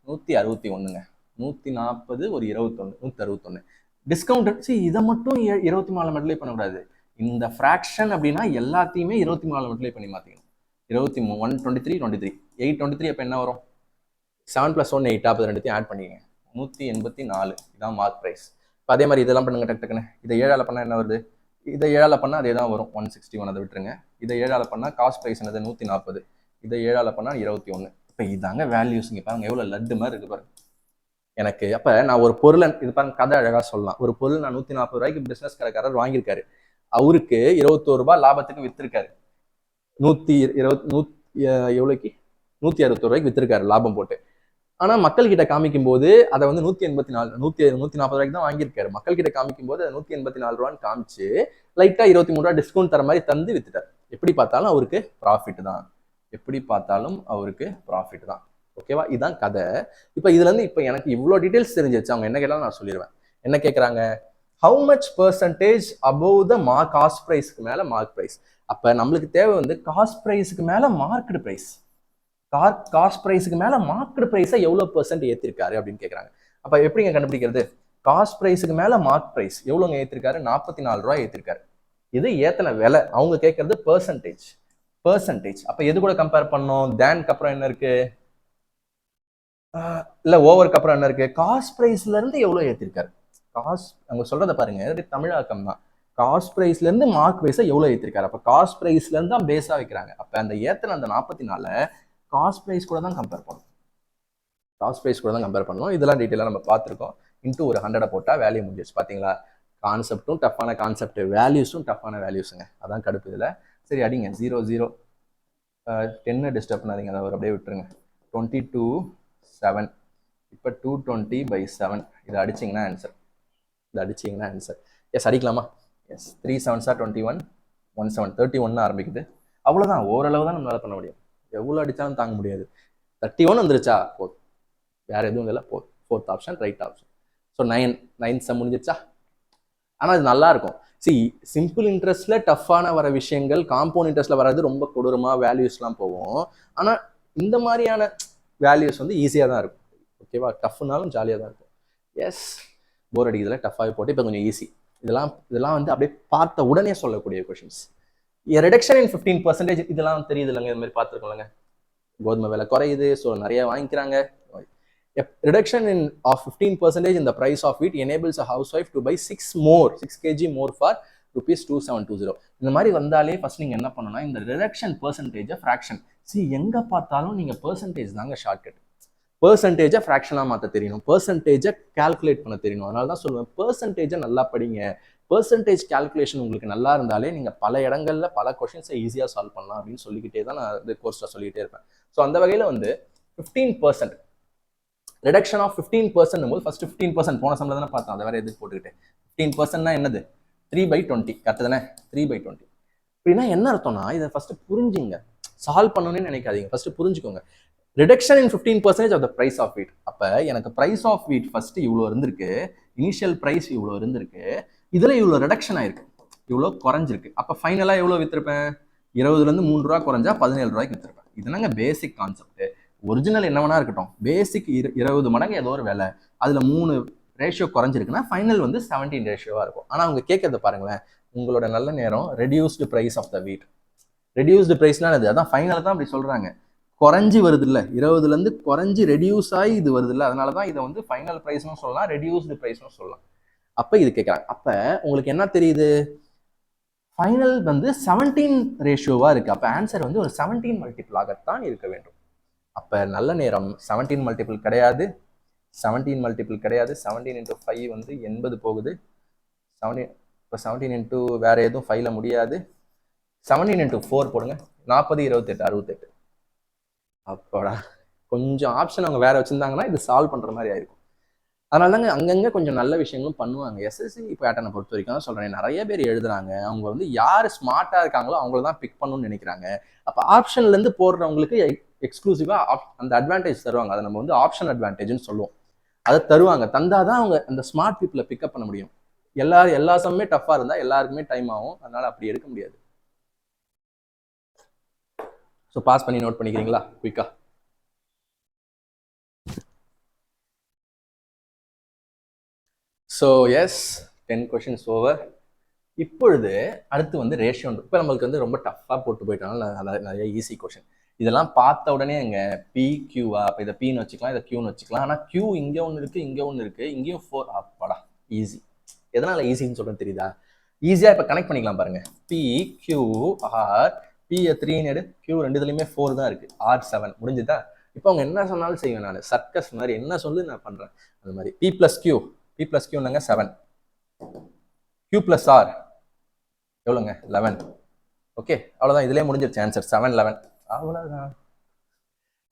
161ங்க. 140 ஒரு 21, 161. டிஸ்கவுண்ட் இதை மட்டும் 24 மல்டிப்ளை பண்ணக்கூடாது. இந்த ஃப்ராக்ஷன் அப்படின்னா எல்லாத்தையுமே 24 மல்டிப்ளை பண்ணி மாத்திக்கணும். 23 123 23 823. அப்ப என்ன வரும்? 7 + 1 8. அப்போ ரெண்டுத்தையும் ஆட் பண்ணிக்கங்க, 184. இதான் மார்க் பிரைஸ். இப்போ அதே மாதிரி இதெல்லாம் பண்ணுங்க டக்குன்னு. இதை 7ஆல பண்ணா என்ன வருது? இதை 7ஆல பண்ணா அதே தான் வரும், 161. அதை விட்டுருங்க. இதை 7ஆல பண்ணா காஸ்ட் பிரைஸ் என்னது? 140. இதை 7ஆல பண்ணா 21. இப்போ இதாங்க வேல்யூஸ். இங்க பாருங்க எவ்வளவு லட்டு மாதிரி இருக்கு பாருங்க எனக்கு. அப்ப நான் ஒரு பொருளை, இது பாருங்க கதை அழகா சொல்லலாம். ஒரு பொருள் நான் 140 ரூபாய்க்கு பிசினஸ் கடைக்காரர் வாங்கியிருக்காரு, அவருக்கு 21 ரூபாய் லாபத்துக்கு வித்திருக்காரு. 160 ரூபாய்க்கு வித்திருக்காரு லாபம் போட்டு. ஆனா மக்கள் கிட்ட காமிக்கும் போது அதை வந்து 140 ரூபாய்க்கு தான் வாங்கியிருக்காரு. மக்கள் கிட்ட காமிக்கும் போது 184 ரூபான்னு காமிச்சு லைட்டா 23 ரூபாய் டிஸ்கவுண்ட் தர மாதிரி தந்து வித்துட்டார். எப்படி பார்த்தாலும் அவருக்கு ப்ராஃபிட் தான். ஓகேவா? இதுதான் கதை. இப்ப இதுல இருந்து இப்ப எனக்கு இவ்வளவு டீடைல்ஸ் தெரிஞ்சிச்சு. அவங்க என்ன கேட்டாலும் நான் சொல்லிடுவேன். என்ன கேட்கறாங்க? How much percentage above the cost பிரைஸ்க்கு மேல மார்க் பிரைஸ். அப்ப நம்மளுக்கு தேவை வந்து காஸ்ட் பிரைஸ்க்கு மேல மார்க்கெட் பிரைஸ். காஸ்ட் பிரைஸ்க்கு மேல மார்க்கெட் பிரைஸை எவ்வளவு பெர்சன்ட் ஏத்திருக்காரு அப்படின்னு கேட்கறாங்க. அப்ப எப்படிங்க கண்டுபிடிக்கிறது? காஸ்ட் பிரைஸ்க்கு மேல மார்க் பிரைஸ் எவ்வளவுங்க ஏத்திருக்காரு? 44 ரூபாய் ஏத்திருக்காரு. இது ஏத்தன விலை. அவங்க கேட்கறது பெர்சன்டேஜ். அப்ப எது கூட கம்பேர் பண்ணோம்? தேனுக்கு அப்புறம் என்ன இருக்கு? இல்ல ஓவருக்கு அப்புறம் என்ன இருக்கு? காஸ்ட் பிரைஸ்ல இருந்து எவ்வளவு ஏத்திருக்காரு. காஸ்ட் அவங்க சொல்றத பாருங்க, தமிழாக்கம் தான். காஸ்ட் பிரைஸ்ல இருந்து மார்க் பிரைஸை எவ்வளவு ஏத்திருக்காரு. அப்ப காஸ்ட் பிரைஸ்ல இருந்து தான் பேஸா வைக்கிறாங்க. அப்ப அந்த ஏத்தன அந்த 44 காஸ்ட் பிரைஸ் கூட தான் கம்பேர் பண்ணுவோம். இதெல்லாம் டீட்டெயிலாக நம்ம பார்த்துருக்கோம். இன்ட்டு ஒரு 100 போட்டா வேல்யூ முடிஞ்சிச்சு. பார்த்தீங்களா? கான்செப்டும் டஃப்பான கான்செப்ட், வேல்யூஸும் டஃப்பான வேல்யூஸுங்க. அதான் கடுப்பு இதில். சரி அடிங்க, 0 0 10 டிஸ்டர்ப் பண்ணாதீங்க, அதை அப்படியே விட்டுருங்க. 22 7. இப்போ 220/7. இதை அடிச்சிங்கன்னா ஆன்சர். எஸ் அடிக்கலாமா? எஸ். 3 7s 21, 17 31 ஆரம்பிக்குது. அவ்வளோதான், ஓரளவு தான் நம்மளால பண்ண முடியும். எவ்வளோ அடித்தாலும் தாங்க முடியாது. 31 வந்துருச்சா போதும், வேற எதுவும் இல்லை, போதும். 4th option right option. So 9 sum முடிஞ்சிருச்சா? ஆனால் இது நல்லா இருக்கும். சிம்பிள் இன்ட்ரெஸ்ட்ல டஃப்பான வர விஷயங்கள் காம்பவுண்ட் இன்ட்ரெஸ்ட்ல வர்றது ரொம்ப கொடூரமா வேல்யூஸ்லாம் போவோம். ஆனால் இந்த மாதிரியான வேல்யூஸ் வந்து ஈஸியாக தான் இருக்கும். ஓகேவா? டஃப்னாலும் ஜாலியாக தான் இருக்கும். எஸ், போர் அடிக்கிறதுல டஃப்பாகவே போட்டு இப்போ கொஞ்சம் ஈஸி. இதெல்லாம் வந்து அப்படியே பார்த்த உடனே சொல்லக்கூடிய கொஷின்ஸ். ரிடக்ஷன் இன் 15%, இதெல்லாம் தெரியுது இல்லைங்க, இது மாதிரி பார்த்துருக்கோம்லங்க. கோதுமை விலை குறையுது, ஸோ நிறைய வாங்கிக்கிறாங்க. Reduction in of 15% in the price of wheat enables a housewife to buy 6 kg more for ₹2720. இந்த மாதிரி வந்தாலே ஃபர்ஸ்ட் நீங்க என்ன பண்ணணும்னா இந்த ரிடக்ஷன் பெர்சன்டேஜ் ஃப்ராக்ஷன். எங்க பார்த்தாலும் நீங்க பெர்சன்டேஜ் தாங்க ஷார்ட்கட். பெர்சன்டேஜை ஃப்ராக்ஷனாக மாற்ற தெரியணும், பெர்சன்டேஜை கால்குலேட் பண்ண தெரியணும். அதனால தான் சொல்லுவேன், பெர்சன்டேஜை நல்லா படிங்க. பெர்சன்டேஜ் கால்குலேஷன் உங்களுக்கு நல்லா இருந்தாலே நீங்கள் பல இடங்கள்ல பல கொஷின்ஸை ஈஸியாக சால்வ் பண்ணலாம் அப்படின்னு சொல்லிக்கிட்டே தான் நான் இந்த கோர்ஸில் சொல்லிக்கிட்டே இருப்பேன். ஸோ அந்த வகையில் வந்து 15% ரிடக்ஷன் ஆஃப் 15% போது ஃபர்ஸ்ட் 15% போன சம்பளம் தானே பார்த்தோம், அதை வேற எதுக்கு போட்டுக்கிட்டு 15%னா என்னது? 3/20. கரெக்டு தானே? 3/20 அப்படின்னா என்ன அர்த்தம்னா, இதை ஃபர்ஸ்ட் புரிஞ்சுங்க. சால்வ் பண்ணணும்னு நினைக்காதீங்க, ஃபர்ஸ்ட் புரிஞ்சுக்கோங்க. Reduction in 15% of the price of wheat. அப்போ எனக்கு பிரைஸ் ஆஃப் வீட் ஃபர்ஸ்ட் இவ்வளோ இருந்திருக்கு, இனிஷியல் பிரைஸ் இவ்வளோ இருந்திருக்கு, இதில் இவ்வளோ ரிடக்ஷன் ஆயிருக்கு, இவ்வளோ குறைஞ்சிருக்கு. அப்போ ஃபைனலாக எவ்வளோ விற்றுருப்பேன்? 20லேருந்து 3 ரூபா குறைஞ்சா 17 ரூபாய்க்கு விற்றுருப்பேன். இதுதாங்க பேசிக் கான்செப்ட். ஒரிஜினல் என்ன வேணா இருக்கட்டும், பேசிக் 20 மடங்கு ஏதோ ஒரு விலை, அதில் 3 ரேஷியோ குறைஞ்சிருக்குன்னா ஃபைனல் வந்து 17 ரேஷியோவாக இருக்கும். ஆனால் அவங்க கேட்கறத பாருங்களேன், உங்களோட நல்ல நேரம் ரெடியூஸ்டு ப்ரைஸ் ஆஃப் த வீட். ரெடியூஸ்டு ப்ரைஸ்னா அது அதான் ஃபைனல் தான் அப்படி சொல்றாங்க. குறைஞ்சி வருது இல்லை, 20லேருந்து குறைஞ்சி ரெடியூஸ் ஆகி இது வருது இல்லை, அதனால தான் இதை வந்து ஃபைனல் ப்ரைஸ்னு சொல்லலாம், ரெடியூஸ்டு ப்ரைஸ்னு சொல்லலாம். அப்போ இது கேட்குறாங்க. அப்போ உங்களுக்கு என்ன தெரியுது, ஃபைனல் வந்து 17 ரேஷியோவாக இருக்குது. அப்போ ஆன்சர் வந்து ஒரு 17 மல்டிபிளாகத்தான் இருக்க வேண்டும். அப்போ நல்ல நேரம் 17 மல்டிபிள் கிடையாது, 17 மல்டிபிள் கிடையாது. 17 இன்ட்டு 5 வந்து 80 போகுது. 17 இப்போ 17 இன்ட்டு வேறு எதுவும் 5ல் முடியாது. 17 இன்ட்டு 4 போடுங்க, 40, 28, 68. அப்போடா கொஞ்சம் ஆப்ஷன் அவங்க வேற வச்சுருந்தாங்கன்னா இது சால்வ் பண்ணுற மாதிரி ஆயிருக்கும். அதனால தாங்க அங்கங்கே கொஞ்சம் நல்ல விஷயங்களும் பண்ணுவாங்க. எஸ்எஸ்சி பேட்டர்னை பொறுத்த வரைக்கும் தான் சொல்கிறேன், நிறைய பேர் எழுதுறாங்க. அவங்க வந்து யார் ஸ்மார்ட்டாக இருக்காங்களோ அவங்கள தான் பிக் பண்ணணும்னு நினைக்கிறாங்க. அப்போ ஆப்ஷன்லேருந்து போடுறவங்களுக்கு எக்ஸ்க்ளூசிவாக அந்த அட்வான்டேஜ் தருவாங்க. அதை நம்ம வந்து ஆப்ஷன் அட்வான்டேஜ்னு சொல்லுவோம். அதை தருவாங்க. தந்தாதான் அவங்க அந்த ஸ்மார்ட் பீப்புளை பிக்கப் பண்ண முடியும். எல்லா சம்மே டஃப்பாக இருந்தால் எல்லாருக்குமே டைம் ஆகும். அதனால அப்படி எடுக்க முடியாது. ஸோ பாஸ் பண்ணி நோட் பண்ணிக்கிறீங்களா குயிக்கா? So yes, 10 questions over. இப்பொழுது அடுத்து வந்து ரேஷியோ. இப்போ நம்மளுக்கு வந்து ரொம்ப டஃப்பாக போட்டு போயிட்டாலும் நிறைய ஈஸி கொஷின். இதெல்லாம் பார்த்த உடனே எங்க பி கியூவா, இப்போ இதை பின்னு வச்சுக்கலாம், இதை கியூன்னு வச்சுக்கலாம். ஆனால் கியூ இங்கே ஒன்று இருக்குது, இங்கே ஒன்று இருக்குது, இங்கேயும் 4. அப்பாடா ஈஸி. எதனால் ஈஸின்னு சொல்கிறேன்னு தெரியுதா? ஈஸியாக இப்போ கனெக்ட் பண்ணிக்கலாம் பாருங்க. பி கியூ ஆர், பி 3 எடு, கியூ 2 4 தான் இருக்குது, ஆர் 7 முடிஞ்சுதா? இப்போ அவங்க என்ன சொன்னாலும் செய்வேன் நான், சர்க்கஸ் மாதிரி என்ன சொல்லு நான் பண்ணுறேன். அந்த மாதிரி P plus Q, P plus கியூனாங்க 7, கியூ ப்ளஸ் ஆர் எவ்வளோங்க 11. ஓகே, அவ்வளோதான். இதுலேயே முடிஞ்சிருச்சு ஆன்சர் 7, 11. அவ்வளோதான்.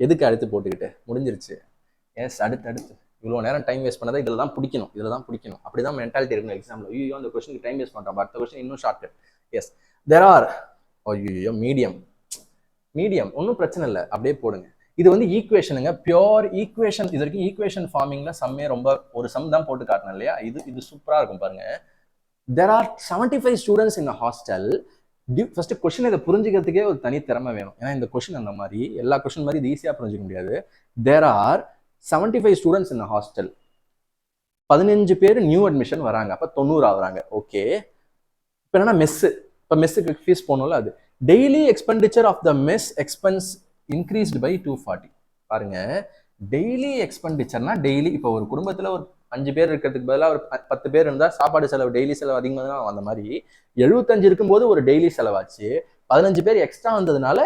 எதுக்கு அடுத்து போட்டுக்கிட்டு முடிஞ்சிருச்சு. எஸ், அடுத்து இவ்வளோ நேரம் டைம் வேஸ்ட் பண்ணதை இதில் தான் பிடிக்கணும், அப்படி தான் மென்டாலிட்டி இருக்கணும் எக்ஸாமில். ஐயோ அந்த கொஸ்டினுக்கு டைம் வேஸ்ட் பண்ணுறோம், அடுத்த கொஸ்டின் இன்னும் ஷார்ட். Yes, there are. ஐயோ மீடியம் ஒன்றும் பிரச்சனை இல்லை, அப்படியே போடுங்க. இது வந்து ஈக்குவேஷனுங்க, பியோர் ஈக்குவேஷன். இது வரைக்கும் ஈக்குவேஷன் ஃபார்மிங்ல சம்மே ரொம்ப ஒரு சம் தான் போட்டு காட்டினேன் இல்லையா? இது சூப்பராக இருக்கும் பாருங்க. There are 75 students in a hostel. First question இதை புரிஞ்சுக்கிறதுக்கே ஒரு தனி திறமை வேணும். ஏன்னா இந்த கொஸ்டின் அந்த மாதிரி எல்லா கொஸ்டின் மாதிரி இது ஈஸியாக புரிஞ்சிக்க முடியாது. There are 75 students in a hostel. 15 பேர் நியூ அட்மிஷன் வராங்க, அப்போ 90 ஆகுறாங்க. ஓகே, இப்போ என்னன்னா மெஸ்ஸு. இப்போ மெஸ்ஸுக்கு ஃபீஸ் போகணும்ல, அது daily expenditure of the mess expense increased by 240. பாருங்க, டெய்லி எக்ஸ்பெண்டிச்சர்னா டெய்லி இப்போ ஒரு குடும்பத்தில் ஒரு 5 பேர் இருக்கிறதுக்கு பதிலாக ஒரு 10 பேர் இருந்தால் சாப்பாடு செலவு, டெய்லி செலவு அதிகமாக தான். அந்த மாதிரி 75 இருக்கும்போது ஒரு டெய்லி செலவாச்சு, 15 பேர் எக்ஸ்ட்ரா வந்ததுனால